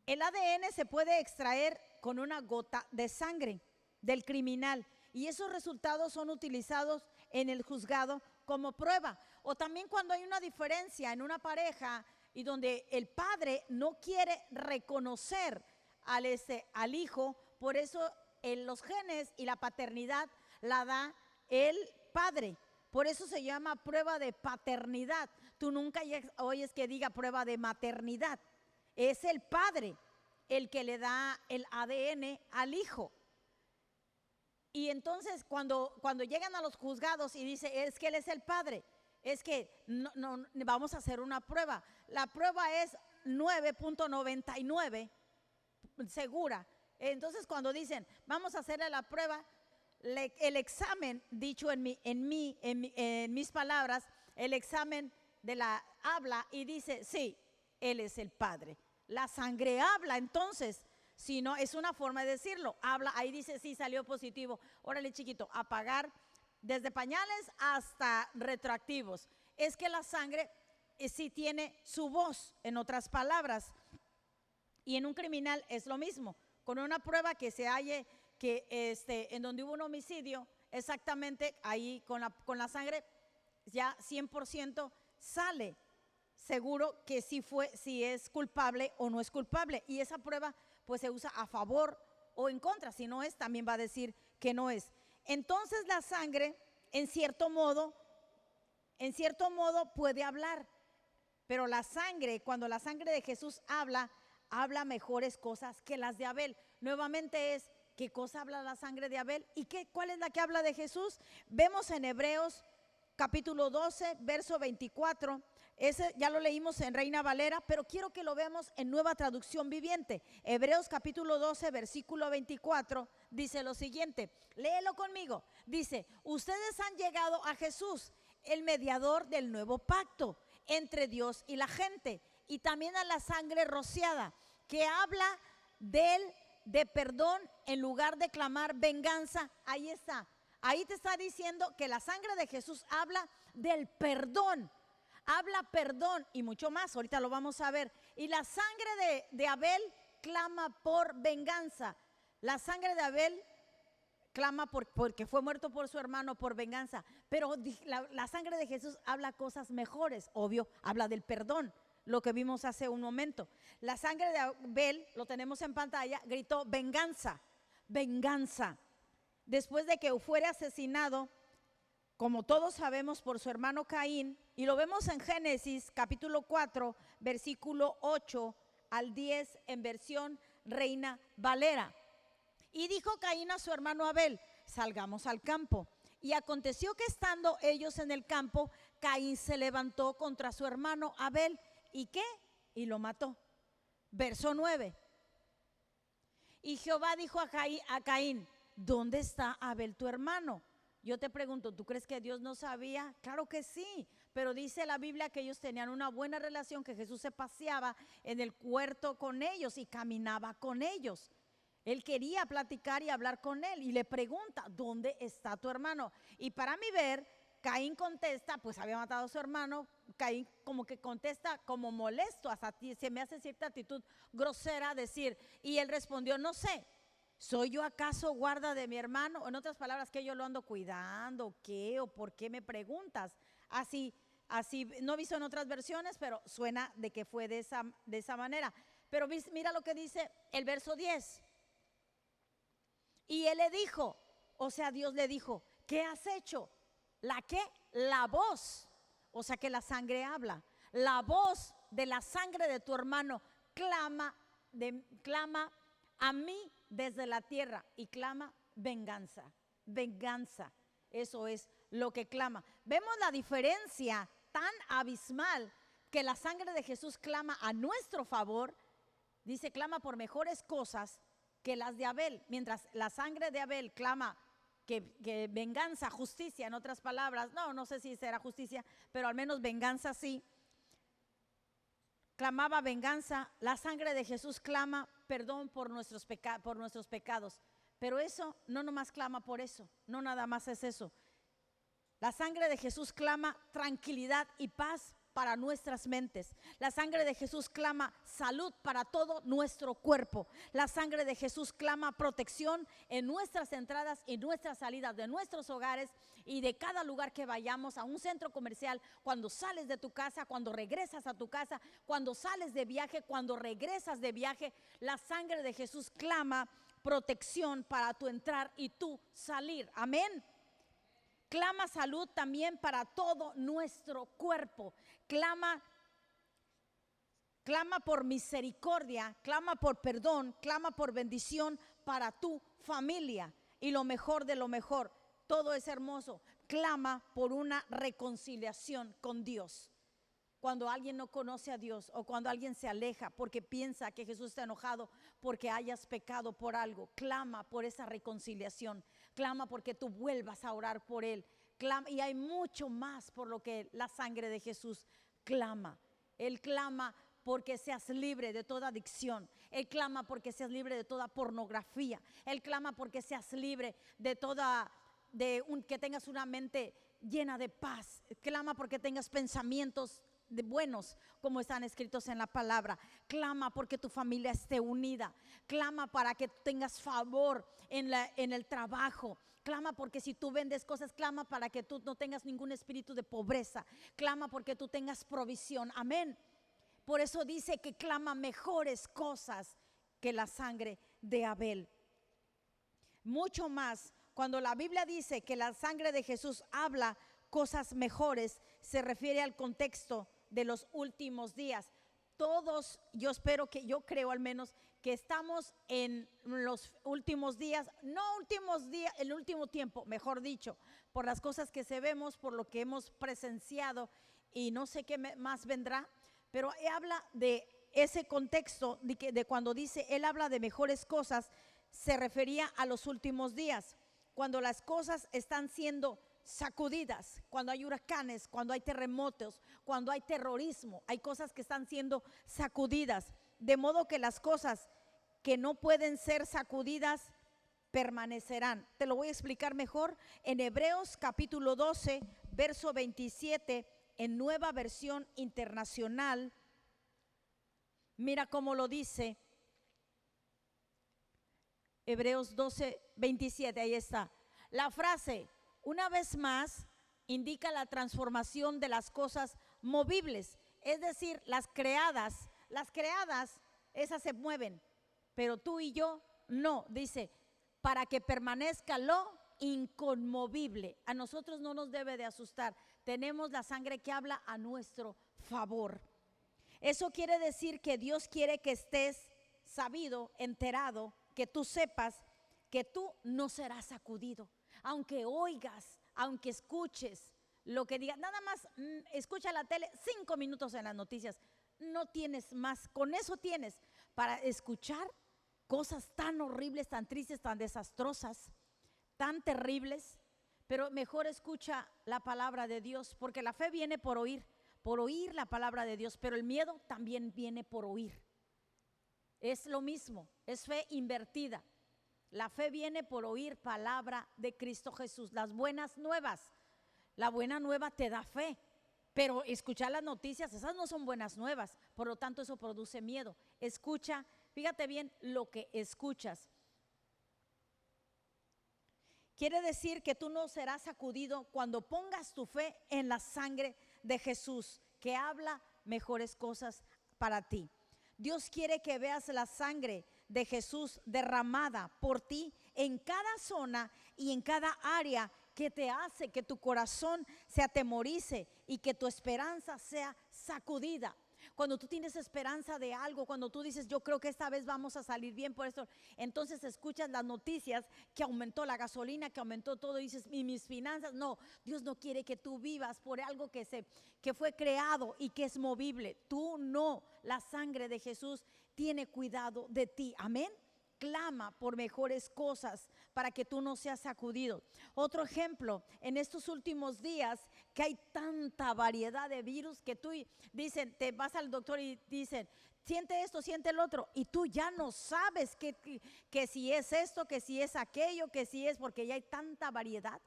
El ADN se puede extraer con una gota de sangre del criminal y esos resultados son utilizados en el juzgado como prueba. O también cuando hay una diferencia en una pareja y donde el padre no quiere reconocer al hijo, por eso los genes y la paternidad la da el padre. Por eso se llama prueba de paternidad. Tú nunca oyes que diga prueba de maternidad. Es el padre el que le da el ADN al hijo. Y entonces cuando llegan a los juzgados y dice, es que él es el padre, es que no, vamos a hacer una prueba. La prueba es 9.99 segura. Entonces cuando dicen, vamos a hacerle la prueba, el examen, dicho en mis palabras, el examen de la habla y dice, sí, él es el padre. La sangre habla, entonces, si no, es una forma de decirlo, habla, ahí dice, sí, salió positivo. Órale, chiquito, a pagar desde pañales hasta retroactivos. Es que la sangre sí tiene su voz, en otras palabras. Y en un criminal es lo mismo, con una prueba que se halle que en donde hubo un homicidio, exactamente ahí con la sangre ya 100% sale seguro que si es culpable o no es culpable, y esa prueba pues se usa a favor o en contra. Si no es, también va a decir que no es. Entonces la sangre en cierto modo puede hablar, pero la sangre, cuando la sangre de Jesús habla mejores cosas que las de Abel. Nuevamente es, ¿qué cosa habla la sangre de Abel? ¿Y cuál es la que habla de Jesús? Vemos en Hebreos capítulo 12, verso 24. Ese ya lo leímos en Reina Valera, pero quiero que lo veamos en Nueva Traducción Viviente. Hebreos capítulo 12, versículo 24, dice lo siguiente, léelo conmigo. Dice, ustedes han llegado a Jesús, el mediador del nuevo pacto entre Dios y la gente, y también a la sangre rociada, que habla de perdón en lugar de clamar venganza. Ahí está, ahí te está diciendo que la sangre de Jesús habla del perdón. Habla perdón y mucho más, ahorita lo vamos a ver. Y la sangre de Abel clama por venganza. La sangre de Abel clama porque fue muerto por su hermano, por venganza. Pero la sangre de Jesús habla cosas mejores, obvio, habla del perdón, lo que vimos hace un momento. La sangre de Abel, lo tenemos en pantalla, gritó venganza, venganza. Después de que fuera asesinado, como todos sabemos, por su hermano Caín, y lo vemos en Génesis capítulo 4, versículo 8 al 10 en versión Reina Valera. Y dijo Caín a su hermano Abel, salgamos al campo. Y aconteció que estando ellos en el campo, Caín se levantó contra su hermano Abel. ¿Y qué? Y lo mató. Verso 9. Y Jehová dijo a Caín, ¿dónde está Abel tu hermano? Yo te pregunto, ¿tú crees que Dios no sabía? Claro que sí, pero dice la Biblia que ellos tenían una buena relación, que Jesús se paseaba en el huerto con ellos y caminaba con ellos. Él quería platicar y hablar con él y le pregunta, ¿dónde está tu hermano? Y para mi ver, Caín contesta, pues había matado a su hermano. Caín como que contesta como molesto, hasta se me hace cierta actitud grosera decir, y él respondió, no sé, ¿soy yo acaso guarda de mi hermano? En otras palabras, que yo lo ando cuidando, ¿o qué? ¿O por qué me preguntas? Así, no he visto en otras versiones, pero suena de que fue de esa manera. Pero mira lo que dice el verso 10. Y él le dijo, o sea, Dios le dijo, ¿qué has hecho? ¿La qué? La voz. O sea que la sangre habla. La voz de la sangre de tu hermano clama a mí desde la tierra y clama venganza, venganza. Eso es lo que clama. Vemos la diferencia tan abismal que la sangre de Jesús clama a nuestro favor. Dice, clama por mejores cosas que las de Abel, mientras la sangre de Abel clama que venganza, justicia, en otras palabras, no sé si será justicia, pero al menos venganza sí. Clamaba venganza, la sangre de Jesús clama perdón por nuestros pecados. Pero eso no nomás clama por eso, no nada más es eso. La sangre de Jesús clama tranquilidad y paz para nuestras mentes. La sangre de Jesús clama salud para todo nuestro cuerpo. La sangre de Jesús clama protección en nuestras entradas y nuestras salidas de nuestros hogares y de cada lugar que vayamos, a un centro comercial, cuando sales de tu casa, cuando regresas a tu casa, cuando sales de viaje, cuando regresas de viaje. La sangre de Jesús clama protección para tu entrar y tu salir. Amén. Clama salud también para todo nuestro cuerpo. Clama por misericordia, clama por perdón, clama por bendición para tu familia. Y lo mejor de lo mejor, todo es hermoso. Clama por una reconciliación con Dios. Cuando alguien no conoce a Dios o cuando alguien se aleja porque piensa que Jesús está enojado porque hayas pecado por algo, clama por esa reconciliación, clama porque tú vuelvas a orar por él, clama, y hay mucho más por lo que la sangre de Jesús clama. Él clama porque seas libre de toda adicción. Él clama porque seas libre de toda pornografía. Él clama porque seas libre de que tengas una mente llena de paz. Clama porque tengas pensamientos buenos como están escritos en la palabra. Clama porque tu familia esté unida. Clama para que tengas favor en el trabajo. Clama porque si tú vendes cosas, clama para que tú no tengas ningún espíritu de pobreza. Clama porque tú tengas provisión. Amén. Por eso dice que clama mejores cosas que la sangre de Abel. Mucho más, cuando la Biblia dice que la sangre de Jesús habla cosas mejores, se refiere al contexto de los últimos días. Todos, yo creo al menos que estamos en los últimos días, no últimos días, el último tiempo, mejor dicho, por las cosas que vemos, por lo que hemos presenciado y no sé qué más vendrá, pero habla de ese contexto de cuando dice, él habla de mejores cosas, se refería a los últimos días, cuando las cosas están siendo sacudidas, cuando hay huracanes, cuando hay terremotos, cuando hay terrorismo, hay cosas que están siendo sacudidas, de modo que las cosas que no pueden ser sacudidas permanecerán. Te lo voy a explicar mejor en Hebreos capítulo 12, verso 27, en Nueva Versión Internacional. Mira cómo lo dice. Hebreos 12, 27, ahí está. La frase, una vez más, indica la transformación de las cosas movibles, es decir, las creadas, esas se mueven, pero tú y yo no, dice, para que permanezca lo inconmovible. A nosotros no nos debe de asustar, tenemos la sangre que habla a nuestro favor. Eso quiere decir que Dios quiere que estés sabido, enterado, que tú sepas que tú no serás sacudido. Aunque oigas, aunque escuches lo que diga, nada más escucha la tele 5 minutos en las noticias, no tienes más, con eso tienes para escuchar cosas tan horribles, tan tristes, tan desastrosas, tan terribles, pero mejor escucha la palabra de Dios, porque la fe viene por oír la palabra de Dios, pero el miedo también viene por oír. Es lo mismo, es fe invertida. La fe viene por oír palabra de Cristo Jesús. Las buenas nuevas, la buena nueva te da fe, pero escuchar las noticias, esas no son buenas nuevas, por lo tanto eso produce miedo. Escucha, fíjate bien lo que escuchas. Quiere decir que tú no serás sacudido cuando pongas tu fe en la sangre de Jesús, que habla mejores cosas para ti. Dios quiere que veas la sangre de Jesús derramada por ti en cada zona y en cada área que te hace que tu corazón se atemorice y que tu esperanza sea sacudida. Cuando tú tienes esperanza de algo, cuando tú dices yo creo que esta vez vamos a salir bien por esto, entonces escuchas las noticias que aumentó la gasolina, que aumentó todo y dices y mis finanzas. No, Dios no quiere que tú vivas por algo que fue creado y que es movible. Tú no, la sangre de Jesús tiene cuidado de ti. Amén. Clama por mejores cosas para que tú no seas sacudido. Otro ejemplo, en estos últimos días que hay tanta variedad de virus que tú dicen, te vas al doctor y dicen, siente esto, siente el otro, y tú ya no sabes que si es esto, que si es aquello, que si es, porque ya hay tanta variedad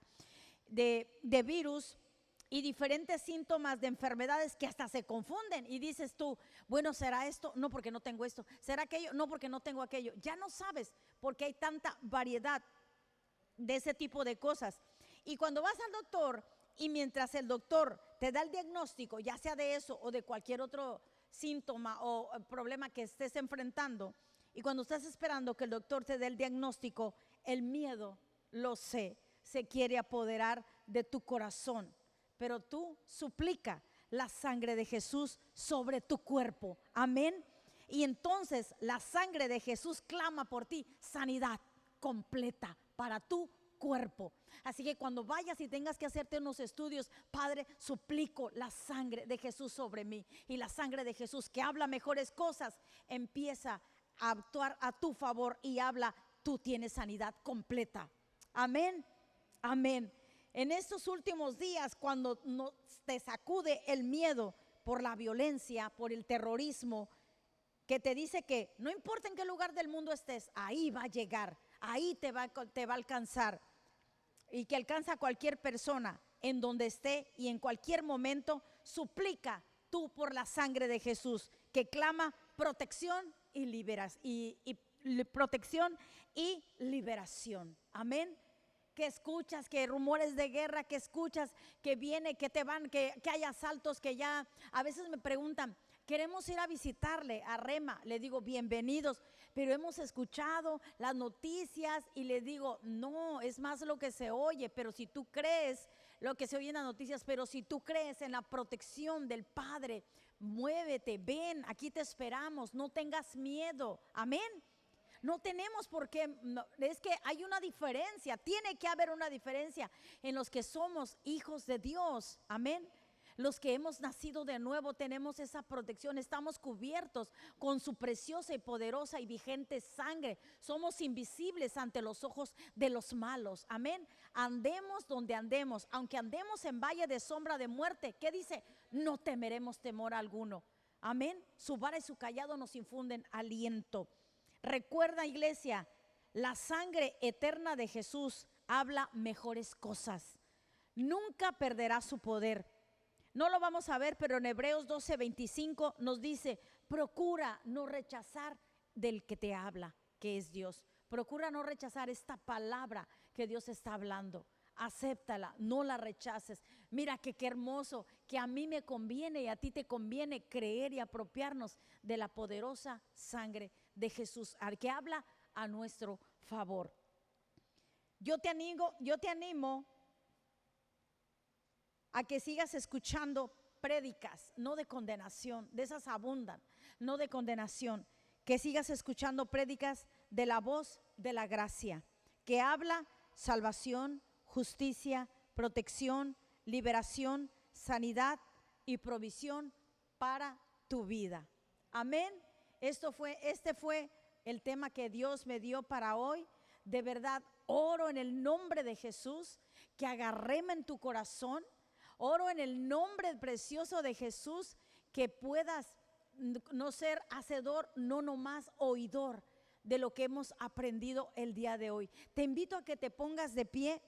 de virus. y diferentes síntomas de enfermedades que hasta se confunden y dices tú, bueno, ¿será esto? No, porque no tengo esto. ¿Será aquello? No, porque no tengo aquello. Ya no sabes porque hay tanta variedad de ese tipo de cosas. Y cuando vas al doctor y mientras el doctor te da el diagnóstico, ya sea de eso o de cualquier otro síntoma o problema que estés enfrentando, y cuando estás esperando que el doctor te dé el diagnóstico, el miedo, lo sé, se quiere apoderar de tu corazón. Pero tú suplica la sangre de Jesús sobre tu cuerpo. Amén. Y entonces la sangre de Jesús clama por ti sanidad completa para tu cuerpo. Así que cuando vayas y tengas que hacerte unos estudios, Padre, suplico la sangre de Jesús sobre mí. Y la sangre de Jesús, que habla mejores cosas, empieza a actuar a tu favor y habla, tú tienes sanidad completa. Amén, amén. En estos últimos días, cuando te sacude el miedo por la violencia, por el terrorismo, que te dice que no importa en qué lugar del mundo estés, ahí va a llegar, ahí te va a alcanzar, y que alcanza a cualquier persona en donde esté y en cualquier momento, suplica tú por la sangre de Jesús, que clama protección y protección y liberación. Amén. Que escuchas, que rumores de guerra, que escuchas, que viene, que te van, que hay asaltos, que ya a veces me preguntan, queremos ir a visitarle a Rema, le digo bienvenidos, pero hemos escuchado las noticias y le digo, no, es más lo que se oye, pero si tú crees lo que se oye en las noticias, pero si tú crees en la protección del Padre, muévete, ven, aquí te esperamos, no tengas miedo. Amén. No tenemos por qué, no, es que hay una diferencia, tiene que haber una diferencia en los que somos hijos de Dios. Amén. Los que hemos nacido de nuevo tenemos esa protección, estamos cubiertos con su preciosa y poderosa y vigente sangre. Somos invisibles ante los ojos de los malos. Amén. Andemos donde andemos, aunque andemos en valle de sombra de muerte, ¿qué dice? No temeremos temor alguno. Amén. Su vara y su callado nos infunden aliento. Recuerda, iglesia, la sangre eterna de Jesús habla mejores cosas. Nunca perderá su poder. No lo vamos a ver, pero en Hebreos 12:25 nos dice, procura no rechazar del que te habla, que es Dios. Procura no rechazar esta palabra que Dios está hablando. Acéptala, no la rechaces. Mira que qué hermoso, que a mí me conviene y a ti te conviene creer y apropiarnos de la poderosa sangre de Jesús, al que habla a nuestro favor. Yo te animo a que sigas escuchando prédicas, no de condenación, de esas abundan, no de condenación, que sigas escuchando prédicas de la voz de la gracia, que habla salvación, justicia, protección, liberación, sanidad y provisión para tu vida. Amén. Este fue el tema que Dios me dio para hoy. De verdad, oro en el nombre de Jesús, que agarreme en tu corazón. Oro en el nombre precioso de Jesús, que puedas no ser hacedor, no nomás oidor de lo que hemos aprendido el día de hoy. Te invito a que te pongas de pie.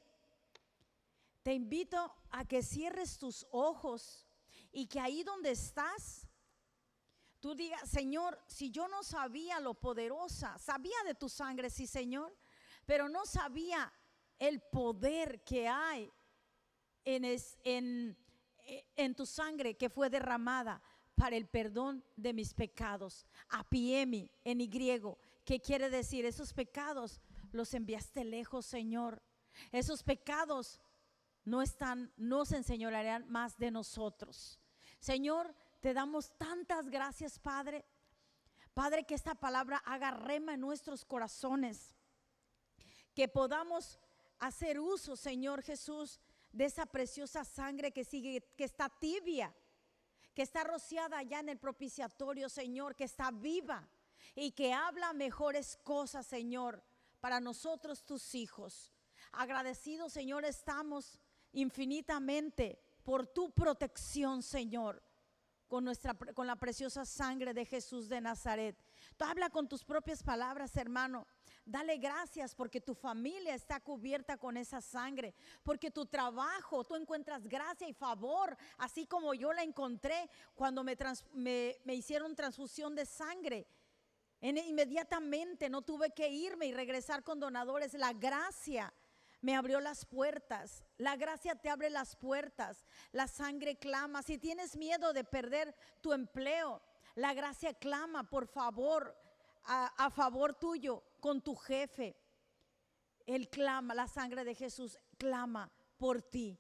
Te invito a que cierres tus ojos y que ahí donde estás, tú digas, Señor, si yo no sabía lo poderosa, sabía de tu sangre, sí, Señor, pero no sabía el poder que hay en tu sangre que fue derramada para el perdón de mis pecados. Apiemi en griego, que quiere decir, esos pecados los enviaste lejos, Señor. Esos pecados no se enseñorearán más de nosotros. Señor, te damos tantas gracias, Padre. Padre, que esta palabra haga rema en nuestros corazones, que podamos hacer uso, Señor Jesús, de esa preciosa sangre que está tibia, que está rociada allá en el propiciatorio, Señor, que está viva y que habla mejores cosas, Señor, para nosotros tus hijos. Agradecidos, Señor, estamos infinitamente por tu protección, Señor, con la preciosa sangre de Jesús de Nazaret. Tú habla con tus propias palabras, hermano. Dale gracias porque tu familia está cubierta con esa sangre, porque tu trabajo, tú encuentras gracia y favor, así como yo la encontré cuando me hicieron transfusión de sangre. Inmediatamente no tuve que irme y regresar con donadores. La gracia me abrió las puertas. La gracia te abre las puertas. La sangre clama. Si tienes miedo de perder tu empleo, la gracia clama por favor, a favor tuyo con tu jefe. Él clama, la sangre de Jesús clama por ti.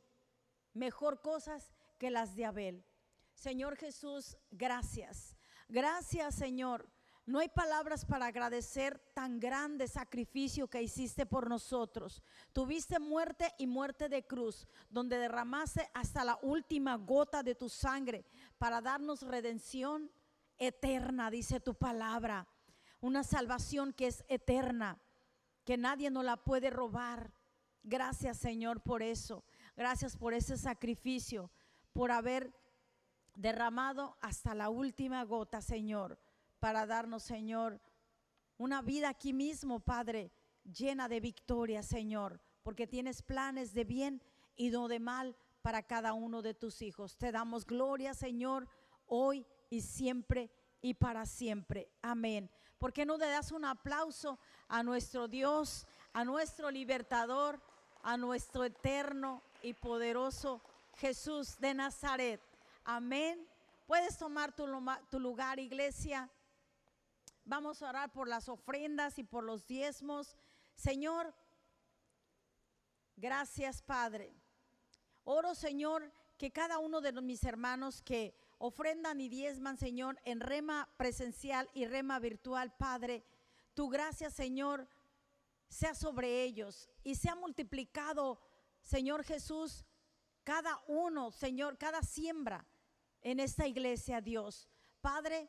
Mejor cosas que las de Abel. Señor Jesús, gracias. Gracias, Señor. No hay palabras para agradecer tan grande sacrificio que hiciste por nosotros. Tuviste muerte y muerte de cruz, donde derramaste hasta la última gota de tu sangre para darnos redención eterna, dice tu palabra. Una salvación que es eterna, que nadie nos la puede robar. Gracias, Señor, por eso. Gracias por ese sacrificio, por haber derramado hasta la última gota, Señor, para darnos, Señor, una vida aquí mismo, Padre, llena de victoria, Señor, porque tienes planes de bien y no de mal para cada uno de tus hijos. Te damos gloria, Señor, hoy y siempre y para siempre. Amén. ¿Por qué no le das un aplauso a nuestro Dios, a nuestro libertador, a nuestro eterno y poderoso Jesús de Nazaret? Amén. Puedes tomar tu lugar, iglesia. Vamos a orar por las ofrendas y por los diezmos. Señor, gracias, Padre. Oro, Señor, que cada uno de mis hermanos que ofrendan y diezman, Señor, en rema presencial y rema virtual, Padre, tu gracia, Señor, sea sobre ellos y sea multiplicado, Señor Jesús, cada uno, Señor, cada siembra en esta iglesia, Dios. Padre,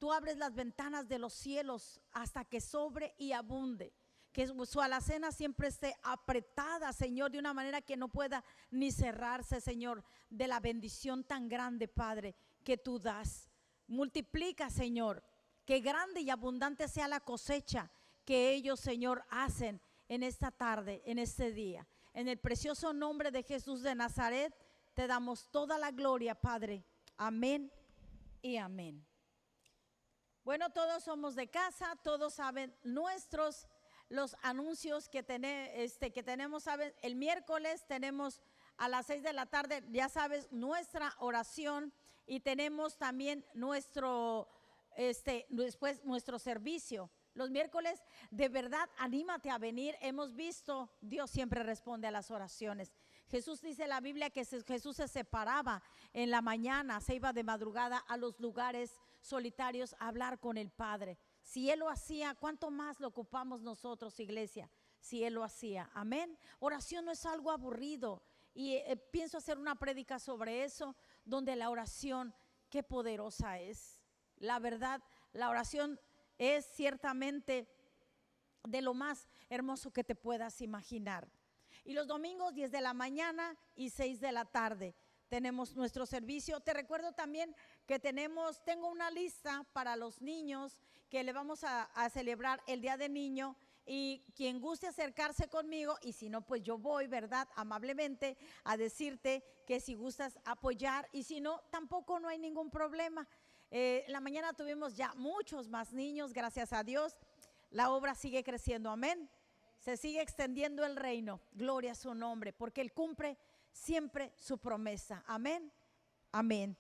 tú abres las ventanas de los cielos hasta que sobre y abunde. Que su alacena siempre esté apretada, Señor, de una manera que no pueda ni cerrarse, Señor, de la bendición tan grande, Padre, que tú das. Multiplica, Señor, que grande y abundante sea la cosecha que ellos, Señor, hacen en esta tarde, en este día. En el precioso nombre de Jesús de Nazaret, te damos toda la gloria, Padre. Amén y amén. Bueno, todos somos de casa, todos saben los anuncios que tenemos, ¿sabes? El miércoles tenemos a las 6 de la tarde, ya sabes, nuestra oración y tenemos también después nuestro servicio. Los miércoles, de verdad, anímate a venir. Hemos visto, Dios siempre responde a las oraciones. Jesús dice en la Biblia que Jesús se separaba en la mañana, se iba de madrugada a los lugares solitarios a hablar con el Padre. Si Él lo hacía, ¿cuánto más lo ocupamos nosotros, iglesia? Si Él lo hacía, amén. Oración no es algo aburrido y pienso hacer una prédica sobre eso, donde la oración, qué poderosa es. La verdad, la oración es ciertamente de lo más hermoso que te puedas imaginar. Y los domingos 10 de la mañana y 6 de la tarde tenemos nuestro servicio. Te recuerdo también que tengo una lista para los niños que le vamos a celebrar el Día del Niño, y quien guste acercarse conmigo, y si no, pues yo voy, ¿verdad? Amablemente a decirte que si gustas apoyar, y si no, tampoco no hay ningún problema. En la mañana tuvimos ya muchos más niños, gracias a Dios. La obra sigue creciendo, amén. Se sigue extendiendo el reino, gloria a su nombre, porque Él cumple siempre su promesa, amén, amén.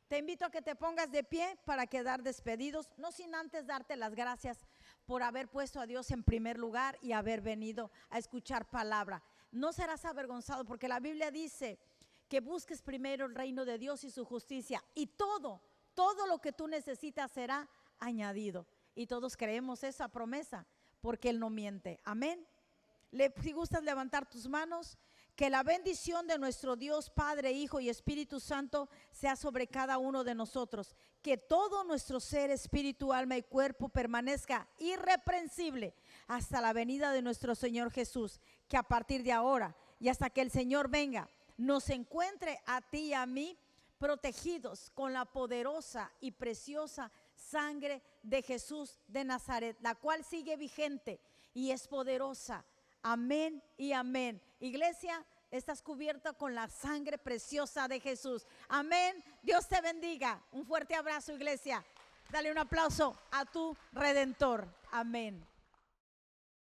Te invito a que te pongas de pie para quedar despedidos, no sin antes darte las gracias por haber puesto a Dios en primer lugar y haber venido a escuchar palabra. No serás avergonzado, porque la Biblia dice que busques primero el reino de Dios y su justicia, y todo lo que tú necesitas será añadido. Y todos creemos esa promesa, porque Él no miente, amén. Si gustas levantar tus manos, que la bendición de nuestro Dios, Padre, Hijo y Espíritu Santo sea sobre cada uno de nosotros. Que todo nuestro ser, espíritu, alma y cuerpo permanezca irreprensible hasta la venida de nuestro Señor Jesús. Que a partir de ahora y hasta que el Señor venga, nos encuentre a ti y a mí protegidos con la poderosa y preciosa sangre de Jesús de Nazaret, la cual sigue vigente y es poderosa. Amén y amén. Iglesia, estás cubierta con la sangre preciosa de Jesús. Amén. Dios te bendiga. Un fuerte abrazo, iglesia. Dale un aplauso a tu Redentor. Amén.